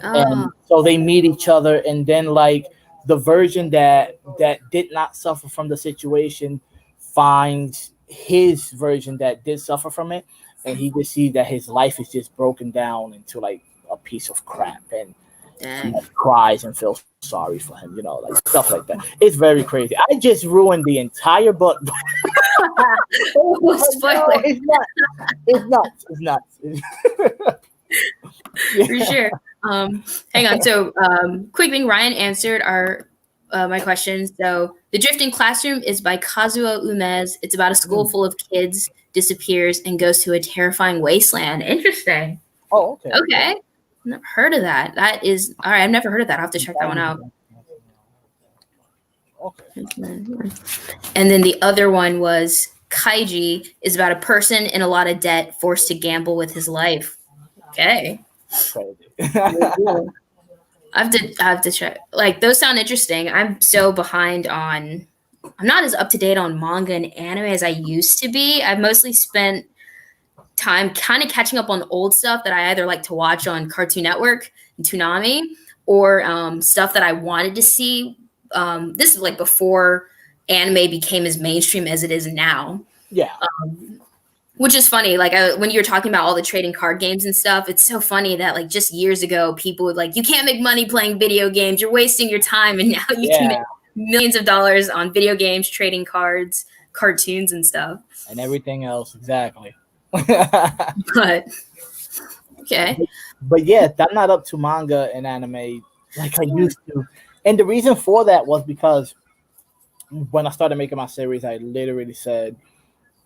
And so they meet each other, and then like the version that did not suffer from the situation finds his version that did suffer from it, and he just sees that his life is just broken down into like a piece of crap, and he cries and feels sorry for him, like stuff like that. It's very crazy. I just ruined the entire book. Spoiler. It's nuts. For sure. Hang on. So, quick thing. Ryan answered my questions. So, The Drifting Classroom is by Kazuo Umez. It's about a school full of kids disappears and goes to a terrifying wasteland. Interesting. Oh, okay. Okay. I've never heard of that. That is all right. I've never heard of that. I'll have to check that one out. Okay. And then the other one was Kaiji, is about a person in a lot of debt forced to gamble with his life. Okay. I have to check. Like, those sound interesting. I'm so behind on. I'm not as up to date on manga and anime as I used to be. I've mostly spent time kind of catching up on old stuff that I either like to watch on Cartoon Network and Toonami, or stuff that I wanted to see. This is like before anime became as mainstream as it is now. Yeah. Which is funny, like when you're talking about all the trading card games and stuff, it's so funny that like just years ago, people would like, you can't make money playing video games. You're wasting your time, and now you can make Yeah. millions of dollars on video games, trading cards, cartoons, and stuff. And everything else, exactly. But okay, But yeah, I'm not up to manga and anime like I used to. And the reason for that was because when I started making my series, I literally said,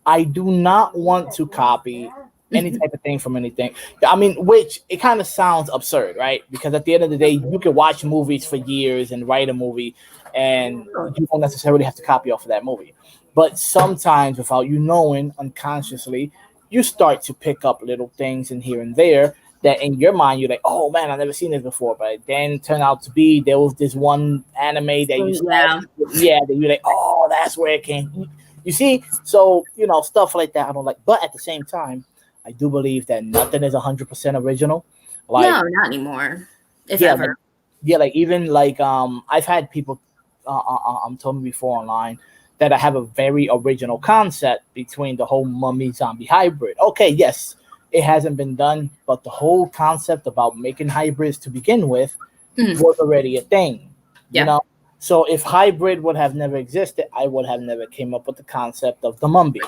I do not want to copy any type of thing from anything. I mean, which it kind of sounds absurd, right? Because at the end of the day, you can watch movies for years and write a movie, and you don't necessarily have to copy off of that movie. But sometimes, without you knowing, unconsciously, you start to pick up little things in here and there that in your mind you're like, oh man, I've never seen this before. But then turned out to be there was this one anime that you saw, that you're like, oh, that's where it came. You see, so stuff like that I don't like. But at the same time, I do believe that nothing is 100% original. Like, no, not anymore. If ever. Like even like I've had people told me before online that I have a very original concept between the whole mummy zombie hybrid. Okay, yes, it hasn't been done, but the whole concept about making hybrids to begin with was already a thing. You know? So if hybrid would have never existed, I would have never came up with the concept of the Mumbie.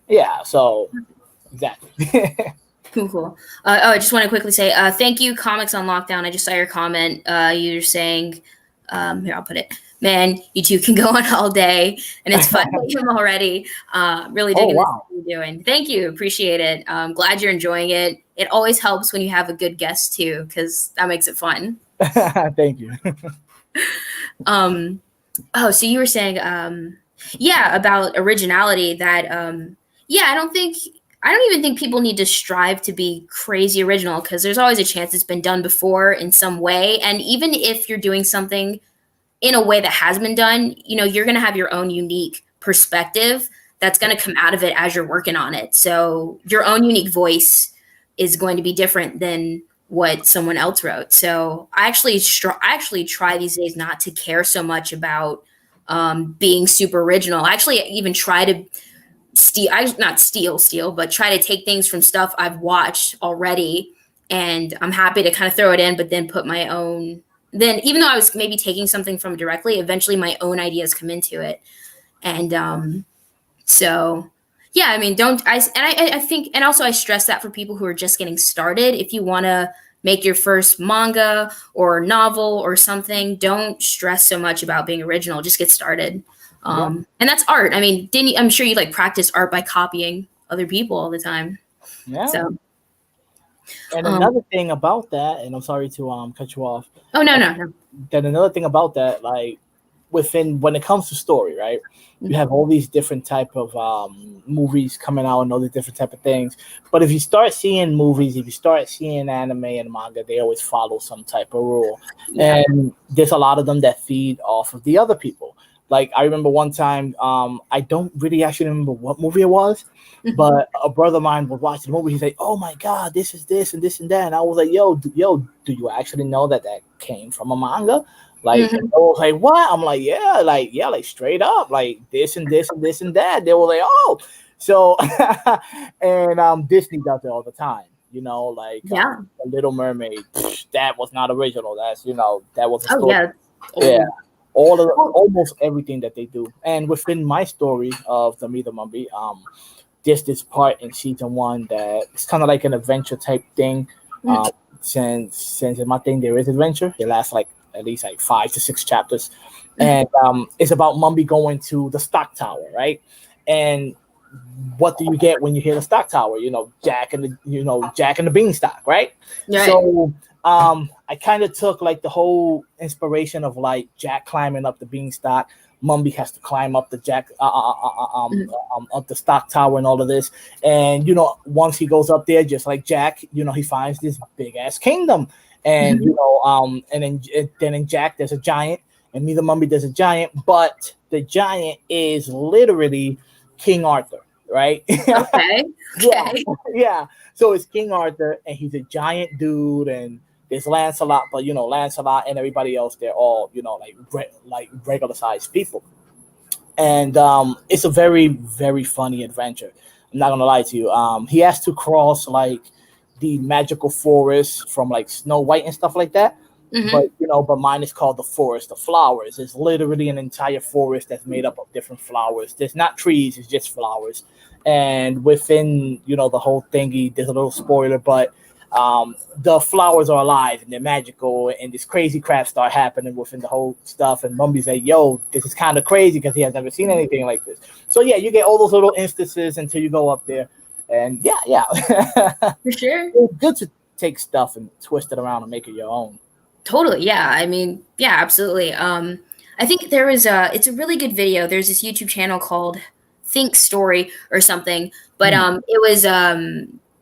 Yeah, so exactly. Cool. I just want to quickly say thank you, Comics on Lockdown. I just saw your comment. You're saying, here, I'll put it. Man, you two can go on all day, and it's fun with him already. Really digging this you're doing. Thank you. Appreciate it. Glad you're enjoying it. It always helps when you have a good guest, too, because that makes it fun. Thank you. So you were saying, about originality that, I don't even think people need to strive to be crazy original, because there's always a chance it's been done before in some way. And even if you're doing something in a way that has been done, you're going to have your own unique perspective that's going to come out of it as you're working on it. So your own unique voice is going to be different than what someone else wrote. So I actually try these days not to care so much about being super original. I actually even try to but try to take things from stuff I've watched already, and I'm happy to kind of throw it in, but then put my own. Then even though I was maybe taking something from directly, eventually my own ideas come into it, and so yeah, I mean, I think, and also I stress that for people who are just getting started, if you want to make your first manga or novel or something, don't stress so much about being original. Just get started. And that's art. I mean, I'm sure you like practice art by copying other people all the time. Yeah. So, and another thing about that, and I'm sorry to cut you off. Oh no. Then another thing about that, like when it comes to story, right? You have all these different type of movies coming out and all these different type of things. But if you start seeing movies, if you start seeing anime and manga, they always follow some type of rule. Yeah. And there's a lot of them that feed off of the other people. Like I remember one time, I don't really actually remember what movie it was, but a brother of mine was watching the movie. He's like, "Oh my god, this is this and this and that," and I was like, "Yo, do you actually know that came from a manga?" Like, I was like, "What?" I'm like, "Yeah, like straight up, like this and this and this and that." They were like, "Oh," so and Disney does it all the time. Like The Little Mermaid. That was not original. That's that was a story. Yeah. Almost everything that they do. And within my story of the Mumbie, there's this part in season 1 that it's kind of like an adventure type thing. Since in my thing there is adventure, it lasts like at least like 5 to 6 chapters, and it's about Mumbie going to the stock tower, right? And what do you get when you hear the stock tower? Jack and the Beanstalk, right? So I kind of took like the whole inspiration of like Jack climbing up the beanstalk. Mumbie has to climb up the up the stock tower and all of this. And once he goes up there, just like Jack, he finds this big ass kingdom. And and then in Jack there's a giant, and neither Mumbie there's a giant, but the giant is literally King Arthur, right? Okay. Yeah. So it's King Arthur, and he's a giant dude, and there's Lancelot, but Lancelot and everybody else, they're all like regular sized people. and it's a very, very funny adventure. I'm not gonna lie to you. He has to cross like the magical forest from like Snow White and stuff like that. But Hmm. but mine is called the Forest of Flowers. It's literally an entire forest that's made up of different flowers. There's not trees; it's just flowers. And within the whole thingy, there's a little spoiler, but the flowers are alive and they're magical, and this crazy crap start happening within the whole stuff. And Mumbie's like, "Yo, this is kind of crazy," because he has never seen anything like this. So yeah, you get all those little instances until you go up there, and yeah, For sure. it's good to take stuff and twist it around and make it your own. Totally. Yeah. I mean, yeah, absolutely. I think there was it's a really good video. There's this YouTube channel called Think Story or something, but Hmm. it was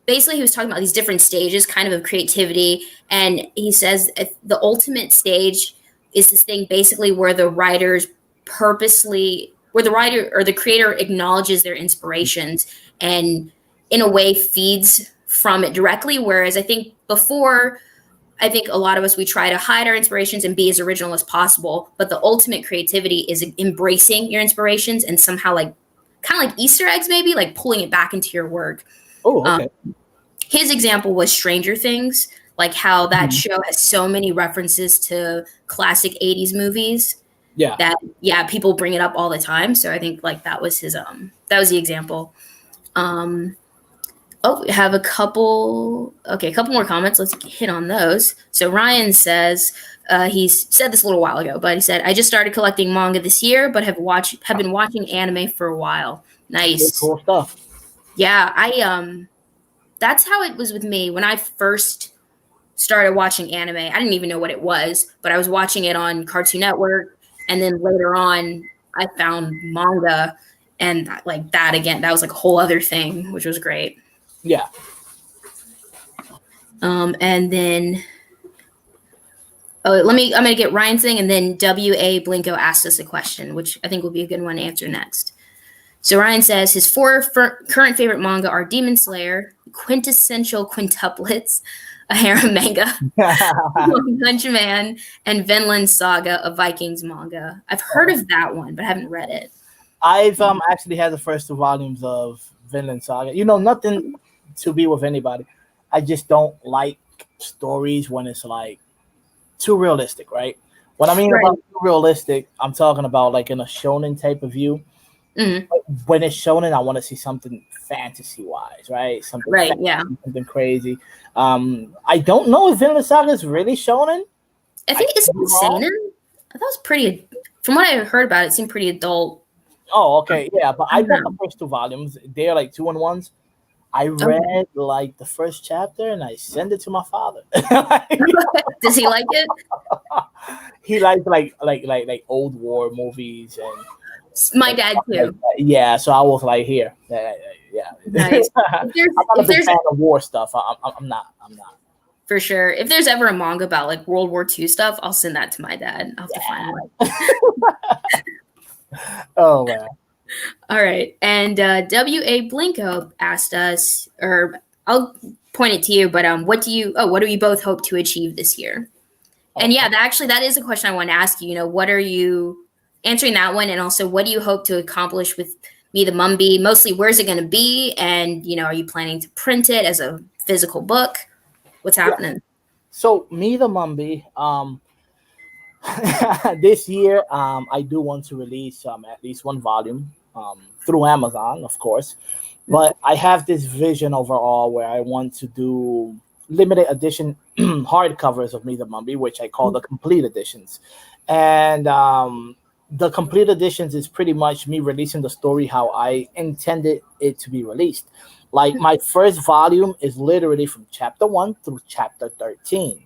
basically he was talking about these different stages kind of creativity, and he says the ultimate stage is this thing basically where the writers purposely where the writer or the creator acknowledges their inspirations and in a way feeds from it directly, whereas I think a lot of us, we try to hide our inspirations and be as original as possible. But the ultimate creativity is embracing your inspirations and somehow like kind of like Easter eggs, maybe like pulling it back into your work. Oh, Um, okay. his example was Stranger Things, like how that Mhm. show has so many references to classic 80s movies Yeah. that, yeah, people bring it up all the time. So I think like that was the example. Um, Oh, we have a couple more comments. Let's hit on those. So Ryan says, he's said this a little while ago, but he said, I just started collecting manga this year, but have been watching anime for a while. Very Nice. cool stuff. Yeah, that's how it was with me when I first started watching anime. I didn't even know what it was, but I was watching it on Cartoon Network, and then later on I found manga, and like that again, that was like a whole other thing, which was great. Yeah. And then I'm gonna get Ryan's thing, and then W.A. Blinko asked us a question, which I think will be a good one to answer next. So Ryan says his current favorite manga are Demon Slayer, Quintessential Quintuplets, a harem manga, One Punch Man, and Vinland Saga, a Vikings manga. I've heard of that one, but I haven't read it. I've actually had the first two volumes of Vinland Saga. Nothing to be with anybody. I just don't like stories when it's like too realistic, right? What I mean Right. about too realistic, I'm talking about like in a shonen type of view. Mhm. When it's shonen, I want to see something fantasy wise, right? Something Right. fantasy, Yeah. something crazy. I don't know if Vinland Saga is really shonen. I I think it's could be wrong. seinen. I thought it was pretty. From what I heard about it, it seemed pretty adult. Oh, okay, yeah, but I I don't bought the know. first two volumes. They're like 2-in-1s. I Okay. read like the first chapter and I sent it to my father. Does he like it? He likes like old war movies My and dad stuff like too. that. Yeah, so I was like, here, yeah. Nice. I'm not a If big there's fan of war stuff. I'm not. I'm not. for sure, if there's ever a manga about like World War II stuff, I'll send that to my dad. I'll have to find one. Oh man. All right. And W.A. Blinko asked us, or I'll point it to you, but what do you both hope to achieve this year? And Okay. yeah, that is a question I want to ask you. What are you answering that one? And also, what do you hope to accomplish with Me the Mumbie? Mostly, where's it going to be? And, are you planning to print it as a physical book? What's Yeah. happening? So me the Mumbie. This year, I do want to release at least one volume through Amazon, of course. But I have this vision overall where I want to do limited edition hardcovers of Me the Mummy, which I call the complete editions. And the complete editions is pretty much me releasing the story how I intended it to be released. Like my first volume is literally from chapter 1 through chapter 13.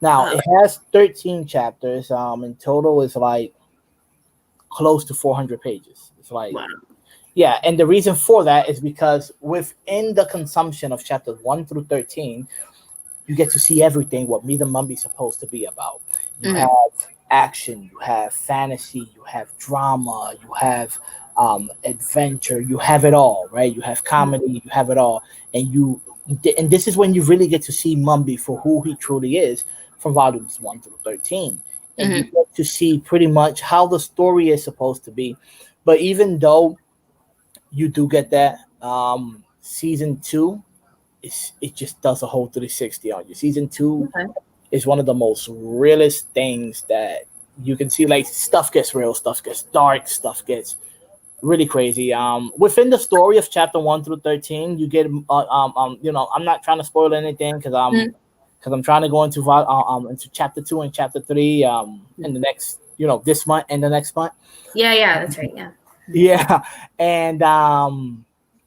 Now Oh, it has 13 chapters. In total, is like close to 400 pages. It's like, wow. yeah, and the reason for that is because within the consumption of chapters 1 through 13, you get to see everything what Me the Mummy is supposed to be about. You Mhm. have action, you have fantasy, you have drama, you have adventure, you have it all, right? You have comedy, you have it all, and this is when you really get to see Mumby for who he truly is from volumes 1 through 13, and you Mhm. get to see pretty much how the story is supposed to be But even though you do get that, season 2 it just does a whole 360 on you. Season 2 Okay. is one of the most realest things that you can see. Like, stuff gets real, stuff gets dark, stuff gets really crazy. Within the story of chapter 1 through 13, you get I'm not trying to spoil anything because I'm trying to go into chapter 2 and chapter 3 in the next, this month and the next month. Yeah, that's right. Yeah. Yeah, and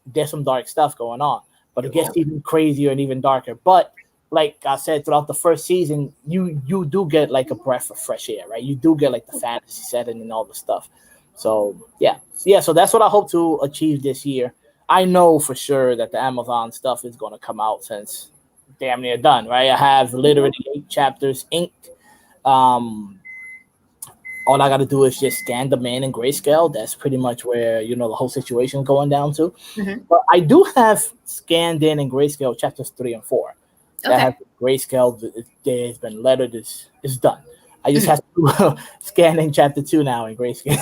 there's some dark stuff going on, but it gets even crazier and even darker. But like I said, throughout the first season, you do get like a breath of fresh air, right? You do get like the fantasy setting and all the stuff. So yeah. So that's what I hope to achieve this year. I know for sure that the Amazon stuff is going to come out since damn near done, right? I have literally 8 chapters inked. All I got to do is just scan them in grayscale. That's pretty much where the whole situation is going down to. But I do have scanned in grayscale chapters 3 and 4. That have grayscale. There's been lettered. It's done. I just have to scan in chapter 2 now in grayscale.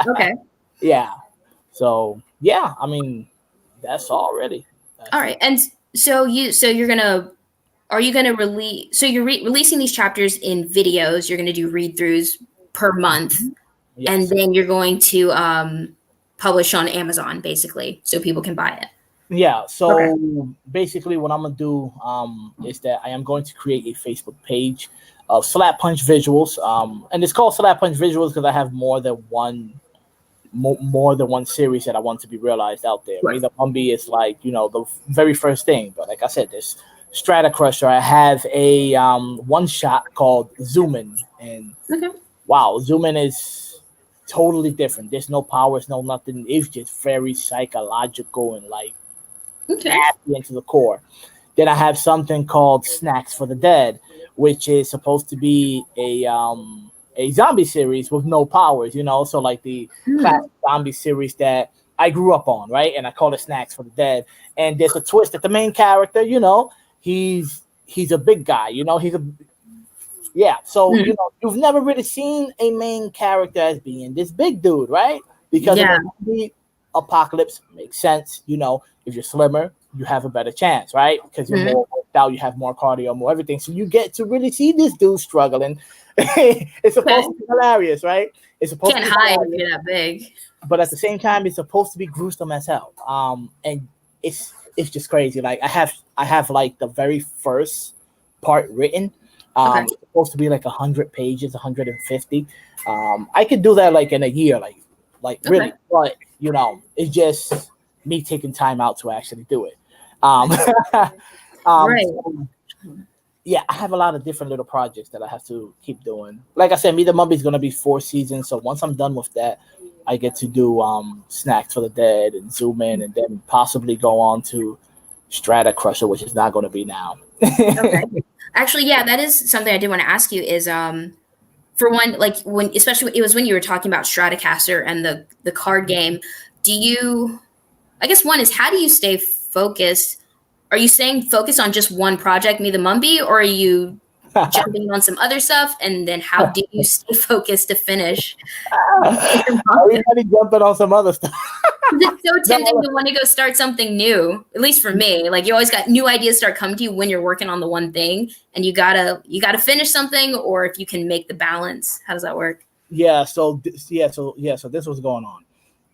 Okay. Yeah. So yeah, I mean, that's all really. All right. And so you're gonna. Are you going to release? So you're releasing these chapters in videos. You're going to do read-throughs per month, Yes. and then you're going to publish on Amazon, basically, so people can buy it. Yeah. So basically, what I'm gonna do is that I am going to create a Facebook page of Slap Punch Visuals, and it's called Slap Punch Visuals because I have more than one series that I want to be realized out there. Right. The Mumbie is like the very first thing, but like I said, there's Strata Crusher. I have a one shot called Zoom In, and wow, Zoom In is totally different. There's no powers, no nothing. It's just very psychological and like nasty into the core. Then I have something called Snacks for the Dead, which is supposed to be a zombie series with no powers, so like the classic zombie series that I grew up on, right? And I call it Snacks for the Dead. And there's a twist that the main character, he's a big guy, so you've never really seen a main character as being this big dude, right? Because the apocalypse makes sense. If you're slimmer, you have a better chance, right? Because you're more worked out, you have more cardio, more everything, so you get to really see this dude struggling. It's supposed to be hilarious, right? It's supposed Can't to be hide hilarious, if you're that big, but at the same time, it's supposed to be gruesome as hell. And it's just crazy. Like I have like the very first part written. It's supposed to be like 100 pages, 150. I could do that like in a year, like really, but it's just me taking time out to actually do it. right? So, yeah, I have a lot of different little projects that I have to keep doing. Like I said, Me the Mumbie is gonna be 4 seasons. So once I'm done with that, I get to do Snacks for the Dead and Zoom In, and then possibly go on to Strata Crusher, which is not going to be now. Actually, yeah, that is something I did want to ask you. Is for one, like especially it was when you were talking about Stratocaster and the card game. Do you? I guess one is, how do you stay focused? Are you staying focused on just one project, Me the Mumbie, or are you jumping on some other stuff? And then how do you stay focused to finish? Everybody jumping on some other stuff. It's so tempting to want to go start something new. At least for me, like you always got new ideas start coming to you when you're working on the one thing, and you gotta finish something, or if you can make the balance. How does that work? Yeah. So this was going on.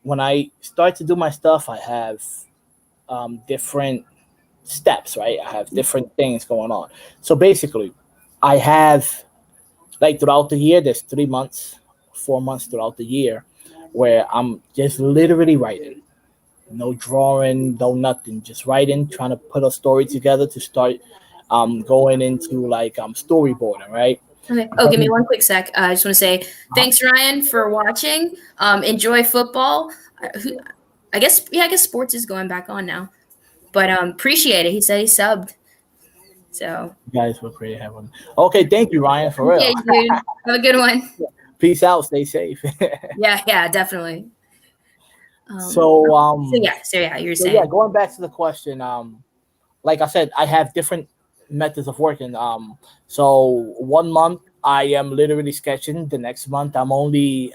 When I start to do my stuff, I have different steps, right? I have different things going on. So basically, I have like throughout the year, there's 3 months, 4 months throughout the year where I'm just literally writing. No drawing, no nothing, just writing, trying to put a story together to start going into like storyboarding, right? Okay. Oh, give me one quick sec. I just want to say thanks, Ryan, for watching. Enjoy football. I guess sports is going back on now, but appreciate it. He said he subbed. So you guys were pretty heavy. Okay, thank you, Ryan, for real. Okay, dude. Have a good one. Peace out. Stay safe. Yeah, definitely. So you were saying. Yeah, going back to the question, like I said, I have different methods of working. So 1 month I am literally sketching. The next month I'm only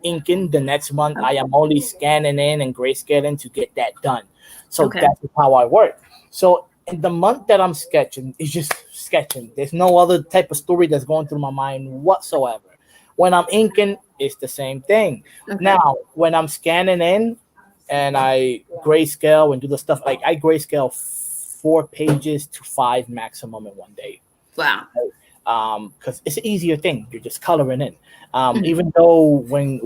inking, the next month I am only scanning in and grayscaling to get that done. So Okay. that's how I work. So in the month that I'm sketching, it's just sketching. There's no other type of story that's going through my mind whatsoever. When I'm inking, it's the same thing. Okay. Now, when I'm scanning in and I grayscale and do the stuff, like I grayscale 4 pages to 5 maximum in one day. Wow. Because it's an easier thing. You're just coloring in. Mhm. Even though when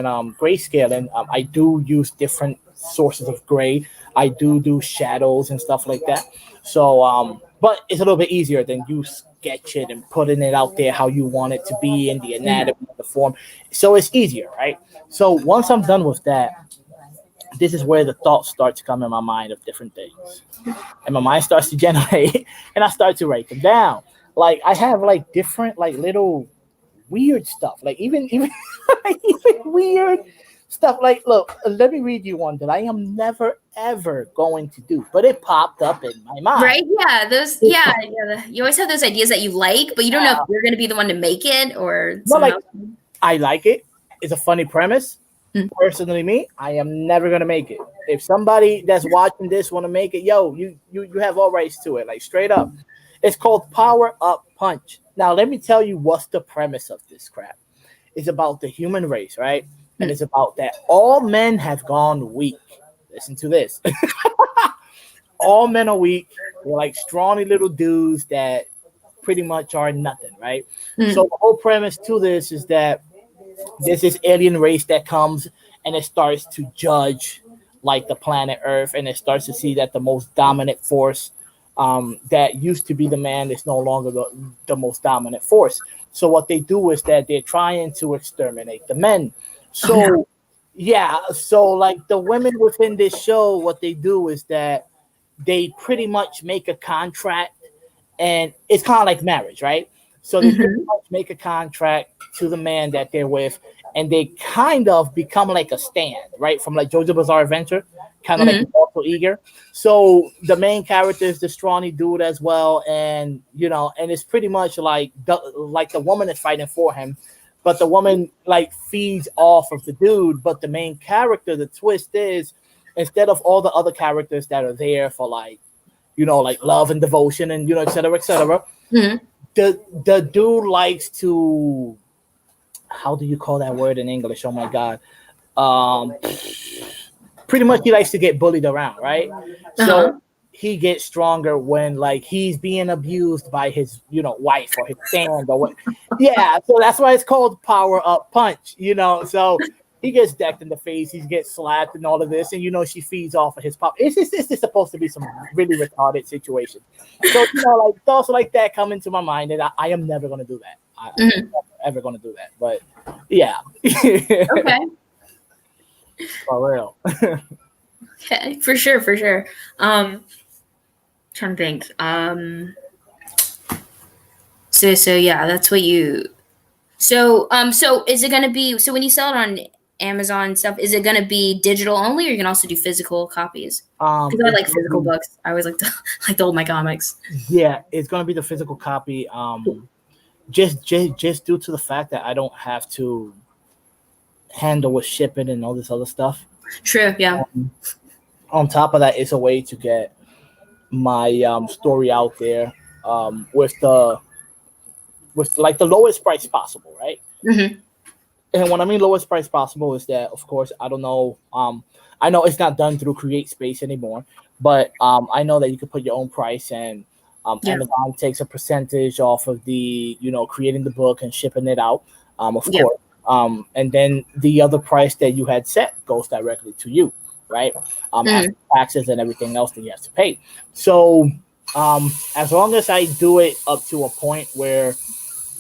I'm grayscaling, I do use different sources of gray. I do shadows and stuff like that. So, but it's a little bit easier than you sketch it and putting it out there how you want it to be in the anatomy, the form. So it's easier, right? So once I'm done with that, this is where the thoughts start to come in my mind of different things, and my mind starts to generate, and I start to write them down. Like I have like different like little weird stuff, like even even weird stuff. Like, look, let me read you one that I am never ever going to do, but it popped up in my mind. Right? Yeah. Those. Yeah. You always have those ideas that you like, but you don't know if you're going to be the one to make it or Not someone like else. I like it. It's a funny premise. Mm. Personally, me, I am never gonna make it. If somebody that's watching this want to make it, yo, you have all rights to it. Like straight up, it's called Power Up Punch. Now, let me tell you what's the premise of this crap. It's about the human race, right? And it's about that all men have gone weak. Listen to this. All men are weak. They're like scrawny little dudes that pretty much are nothing, right? Mm. So the whole premise to this is that there's this alien race that comes and it starts to judge like the planet Earth, and it starts to see that the most dominant force that used to be the man is no longer the most dominant force. So what they do is that they're trying to exterminate the men. So yeah, so like the women within this show, what they do is that they pretty much make a contract, and it's kind of like marriage, right? So they pretty much make a contract to the man that they're with, and they kind of become like a stand, right? From like JoJo Bizarre Adventure, kind of like also eager. So the main character is the scrawny dude as well, and and it's pretty much like the woman is fighting for him, but the woman like feeds off of the dude. But the main character, the twist is, instead of all the other characters that are there for like like love and devotion and et cetera, et cetera. Mm-hmm. The dude likes to, how do you call that word in English? Oh my god. Pretty much he likes to get bullied around, right? So he gets stronger when like he's being abused by his wife or his stand or what. Yeah, so that's why it's called Power Up Punch. So he gets decked in the face, he gets slapped and all of this, and she feeds off of his pop. It's just supposed to be some really retarded situation. So like thoughts like that come into my mind, and I am never gonna do that. I'm never ever gonna do that. But yeah. Okay. For real. Okay. For sure. Trying to think. So yeah, that's what you. So is it gonna be, so when you sell it on Amazon and stuff, is it gonna be digital only, or you can also do physical copies? Because I like physical books. I always like to hold my comics. Yeah, it's gonna be the physical copy. Just due to the fact that I don't have to handle with shipping and all this other stuff. True. Yeah. On top of that, it's a way to get my story out there with like the lowest price possible, right? Mm-hmm. And when I mean lowest price possible is that, of course, I don't know. I know it's not done through Create Space anymore, but I know that you can put your own price, and Amazon takes a percentage off of the creating the book and shipping it out, of course. And then the other price that you had set goes directly to you, right? After taxes and everything else that you have to pay. So as long as I do it up to a point where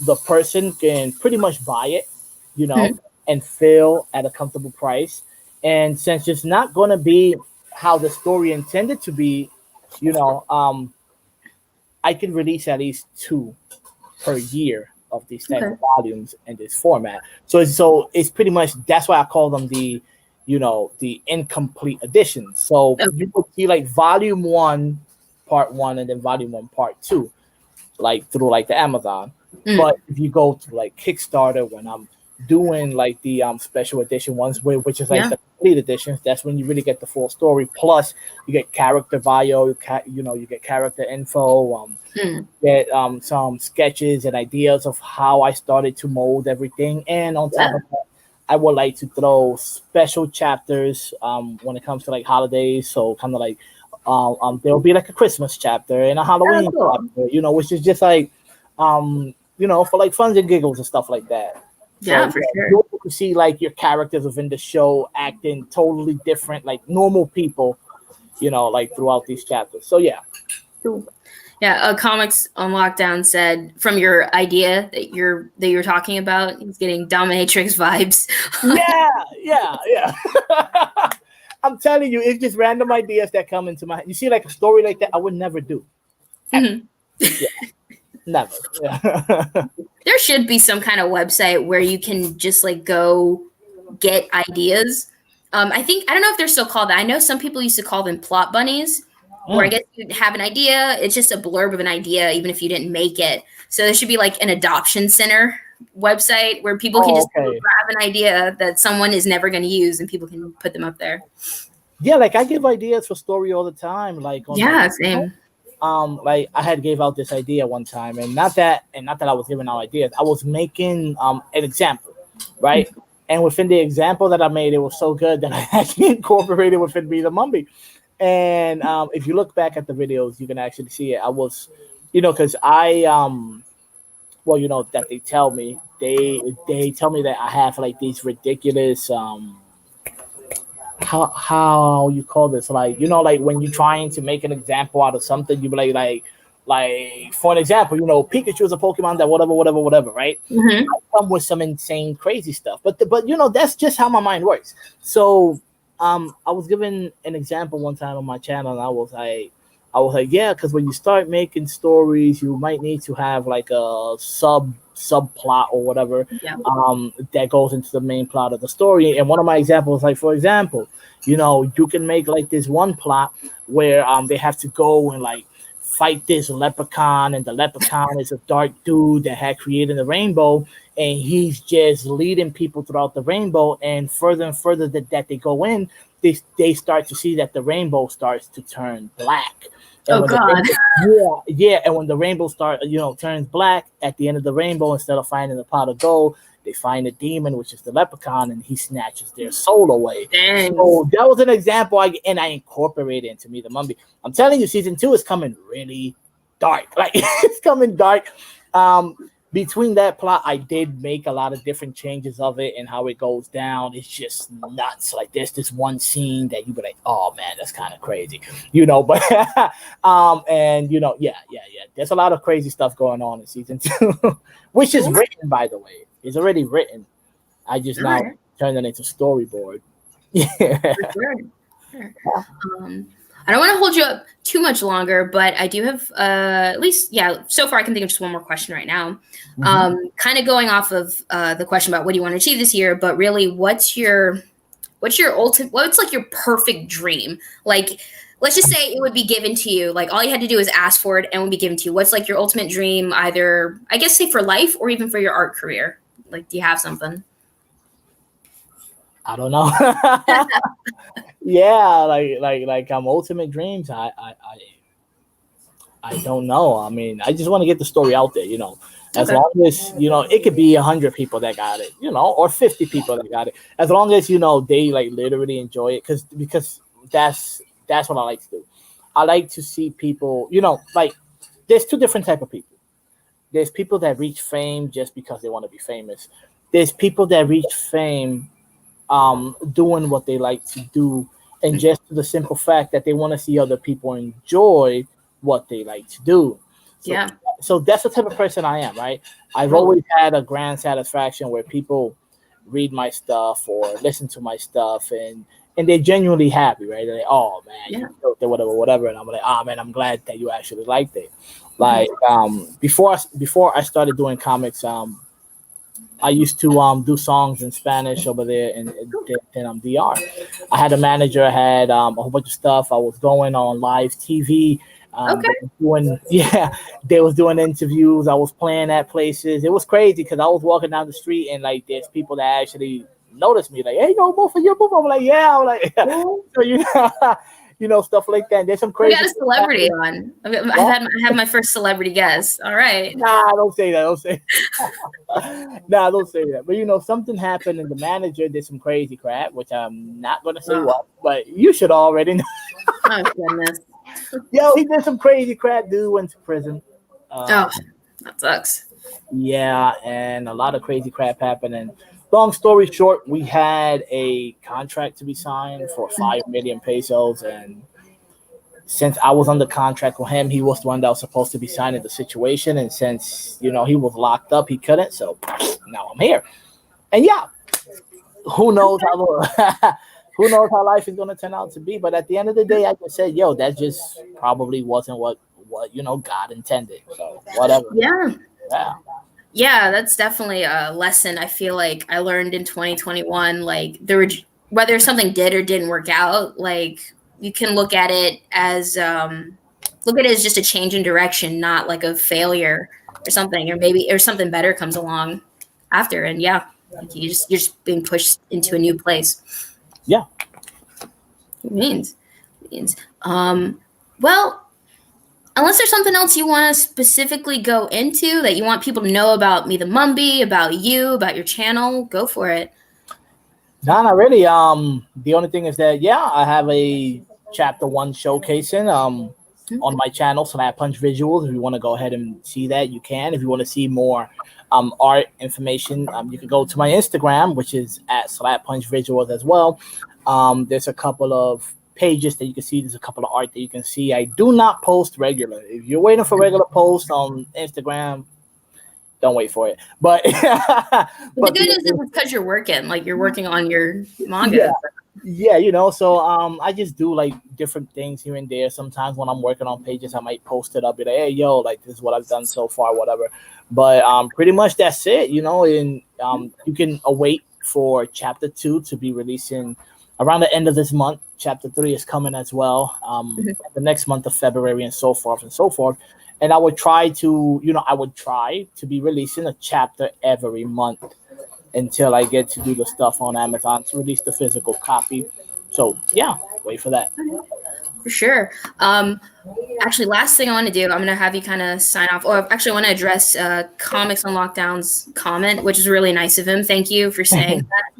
the person can pretty much buy it, and feel at a comfortable price. And since it's not going to be how the story intended to be, I can release at least 2 per year of these type of volumes in this format. So it's pretty much, that's why I call them the incomplete editions. So you would see like volume 1, part 1, and then volume 1, part 2, like through like the Amazon. But if you go to like Kickstarter, when I'm doing like the special edition ones, which is like Yeah. the complete editions. That's when you really get the full story. Plus, you get character bio, you get character info, Mm. get some sketches and ideas of how I started to mold everything. And on top Yeah. of that, I would like to throw special chapters when it comes to like holidays. So kind of like there'll be like a Christmas chapter and a Oh, Halloween cool. chapter, which is just like for like funs and giggles and stuff like that. So Yeah, for sure. you'll get to see like your characters within the show acting totally different, like normal people, like throughout these chapters. So yeah. Cool. Yeah, Comics on Lockdown said from your idea that you're talking about, he's getting dominatrix vibes. Yeah. I'm telling you, it's just random ideas that come into my. You see, like a story like that, I would never do. Mhm. Yeah, never. Yeah. There should be some kind of website where you can just like go get ideas. I don't know if they're still called that. I know some people used to call them plot bunnies, where I guess you'd have an idea. It's just a blurb of an idea, even if you didn't make it. So there should be like an adoption center website where people can just grab an idea that someone is never going to use, and people can put them up there. Yeah, like I give ideas for story all the time. Like Same. Like I had gave out this idea one time, and not that I was giving out ideas. I was making an example, right? And within the example that I made, it was so good that I actually incorporated within me the Mumbie. And if you look back at the videos, you can actually see it. I was, because I that they tell me that I have like these ridiculous how you call this, like like when you're trying to make an example out of something, you be like for an example, Pikachu is a Pokemon that whatever, right? Mm-hmm. I come with some insane crazy stuff, but that's just how my mind works. So I was given an example one time on my channel, and I was like, yeah, because when you start making stories, you might need to have like a subplot or whatever, that goes into the main plot of the story. And one of my examples, like for example, you can make like this one plot where they have to go and like fight this leprechaun, and the leprechaun is a dark dude that had created the rainbow, and he's just leading people throughout the rainbow. And further that they go in, they start to see that the rainbow starts to turn black. And Oh God! Yeah. And when the rainbow turns black at the end of the rainbow, instead of finding the pot of gold, they find a demon, which is the leprechaun, and he snatches their soul away. Dang. So that was an example, I incorporated into Me the Mumbie. I'm telling you, season 2 is coming really dark. Like it's coming dark. Between that plot, I did make a lot of different changes of it and how it goes down. It's just nuts. Like there's this one scene that you be like, oh man, that's kind of crazy, but and yeah. There's a lot of crazy stuff going on in season 2, which is written, by the way. It's already written. I just now turned it into storyboard. Yeah. For sure. I don't want to hold you up too much longer, but I do have at least, so far I can think of just one more question right now. Mm-hmm. Kind of going off of the question about what do you want to achieve this year, but really what's your ultimate, what's like your perfect dream? Like, let's just say it would be given to you. Like all you had to do is ask for it and it would be given to you. What's like your ultimate dream, either, I guess, say for life or even for your art career? Like, do you have something? I don't know. Yeah, like ultimate dreams. I don't know. I mean, I just want to get the story out there. As long as it could be 100 people that got it, or 50 people that got it. As long as they like literally enjoy it, because that's what I like to do. I like to see people. Like there's two different type of people. There's people that reach fame just because they want to be famous. There's people that reach fame doing what they like to do, and just the simple fact that they want to see other people enjoy what they like to do. So that's the type of person I am, right? I've always had a grand satisfaction where people read my stuff or listen to my stuff, and they're genuinely happy, right? They're like, oh man, you wrote it, whatever. And I'm like, oh man, I'm glad that you actually liked it. Like before I started doing comics, I used to do songs in Spanish over there in DR. I had a manager, I had a whole bunch of stuff. I was going on live TV. Okay. They was doing interviews. I was playing at places. It was crazy because I was walking down the street and like there's people that actually noticed me. Like, hey, yo, move for your move. I'm like, yeah. I'm like, so stuff like that. And there's some We crazy. got a celebrity on. I have my first celebrity guest. All right. Nah, don't say that. Don't say. Nah, don't say that. But something happened, and the manager did some crazy crap, which I'm not gonna say what, but you should already know. Oh goodness. Yo, he did some crazy crap. Dude went to prison. That sucks. Yeah, and a lot of crazy crap happened. And long story short, we had a contract to be signed for 5 million pesos, and since I was under contract with him, he was the one that was supposed to be signing the situation. And since he was locked up, he couldn't. So now I'm here. And yeah, who knows who knows how life is gonna turn out to be. But at the end of the day, I just said, yo, that just probably wasn't what God intended. So whatever. Yeah, that's definitely a lesson I feel like I learned in 2021. Like whether something did or didn't work out, like you can look at it as just a change in direction, not like a failure or something, or something better comes along after. And yeah, like you're just being pushed into a new place. Yeah. It means. Well, unless there's something else you want to specifically go into that you want people to know about me, the Mumbie, about you, about your channel, go for it. No, not really. The only thing is that I have a chapter 1 showcasing on my channel, Slap Punch Visuals. If you want to go ahead and see that, you can. If you want to see more art information, you can go to my Instagram, which is at Slap Punch Visuals as well. There's a couple of pages that you can see. There's a couple of art that you can see. I do not post regular. If you're waiting for regular posts on Instagram, don't wait for it. But the good news is because you're working on your manga. So I just do like different things here and there. Sometimes when I'm working on pages, I might post it up, be like, hey, yo, like this is what I've done so far, whatever. But pretty much that's it, and you can await for chapter 2 to be releasing around the end of this month. Chapter 3 is coming as well, the next month of February, and so forth and so forth. And I would try to be releasing a chapter every month until I get to do the stuff on Amazon to release the physical copy. So yeah, wait for that. For sure. Actually, last thing I want to do, I'm going to have you kind of sign off. Or actually, I want to address Comics on Lockdown's comment, which is really nice of him. Thank you for saying that.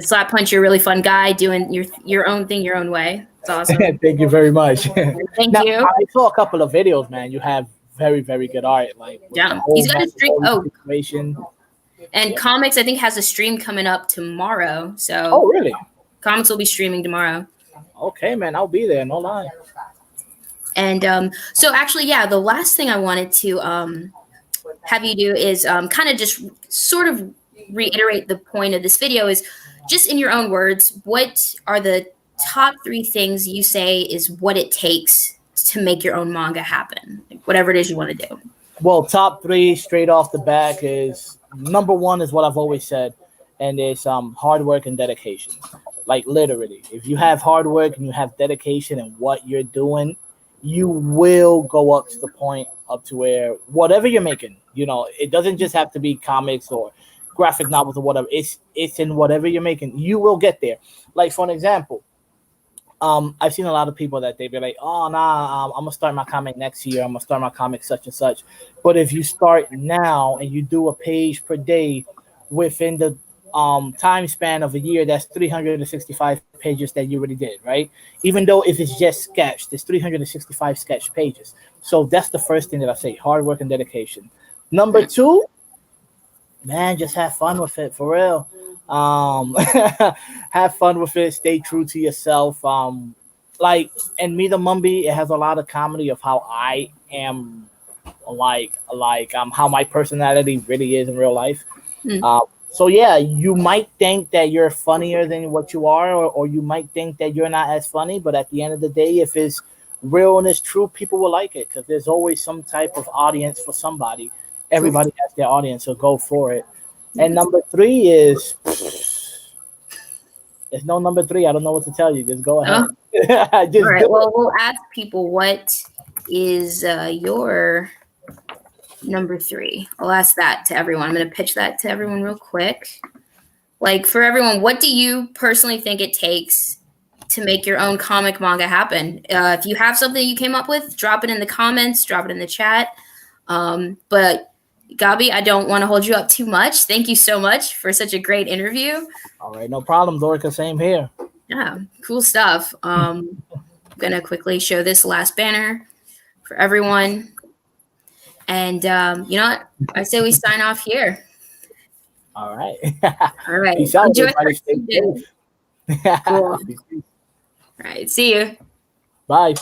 Slap Punch, you're a really fun guy doing your own thing your own way. It's awesome. Thank you very much. Thank you. I saw a couple of videos, man. You have very, very good art. Like he's got a stream. Situation. And Comics, I think, has a stream coming up tomorrow. So really? Comics will be streaming tomorrow. Okay, man, I'll be there. No lie. And so actually, the last thing I wanted to have you do is kind of just sort of reiterate the point of this video is just in your own words, what are the top 3 things you say is what it takes to make your own manga happen? Like, whatever it is you want to do. Well, top 3 straight off the back is number 1 is what I've always said, and it's hard work and dedication. Like literally, if you have hard work and you have dedication in what you're doing, you will go up to the point up to where whatever you're making, it doesn't just have to be comics or graphic novels or whatever. It's in whatever you're making. You will get there. Like for an example, I've seen a lot of people that they be like, oh nah, I'm gonna start my comic next year. I'm gonna start my comic such and such. But if you start now and you do a page per day within the time span of a year, that's 365 pages that you already did, right? Even though if it's just sketched, there's 365 sketch pages. So that's the first thing that I say: hard work and dedication. Number 2, man, just have fun with it, for real. Have fun with it. Stay true to yourself. Like, and me, the Mumbie, it has a lot of comedy of how I am, how my personality really is in real life. So yeah, you might think that you're funnier than what you are, or you might think that you're not as funny. But at the end of the day, if it's real and it's true, people will like it because there's always some type of audience for somebody. Everybody has their audience, so go for it. And number 3 is there's no number 3. I don't know what to tell you. Just go ahead. Just All right. do Well, we'll ask people what is your number 3. I'll ask that to everyone. I'm going to pitch that to everyone real quick. Like for everyone, what do you personally think it takes to make your own comic manga happen? If you have something you came up with, drop it in the comments, drop it in the chat. But Gabi, I don't want to hold you up too much. Thank you so much for such a great interview. All right, no problem, Lorica. Same here. Yeah, cool stuff. I'm going to quickly show this last banner for everyone. And you know what? I say we sign off here. All right. All right. Peace out, Enjoy everybody. Stay safe. Cool. All Peace. right. See you. Bye.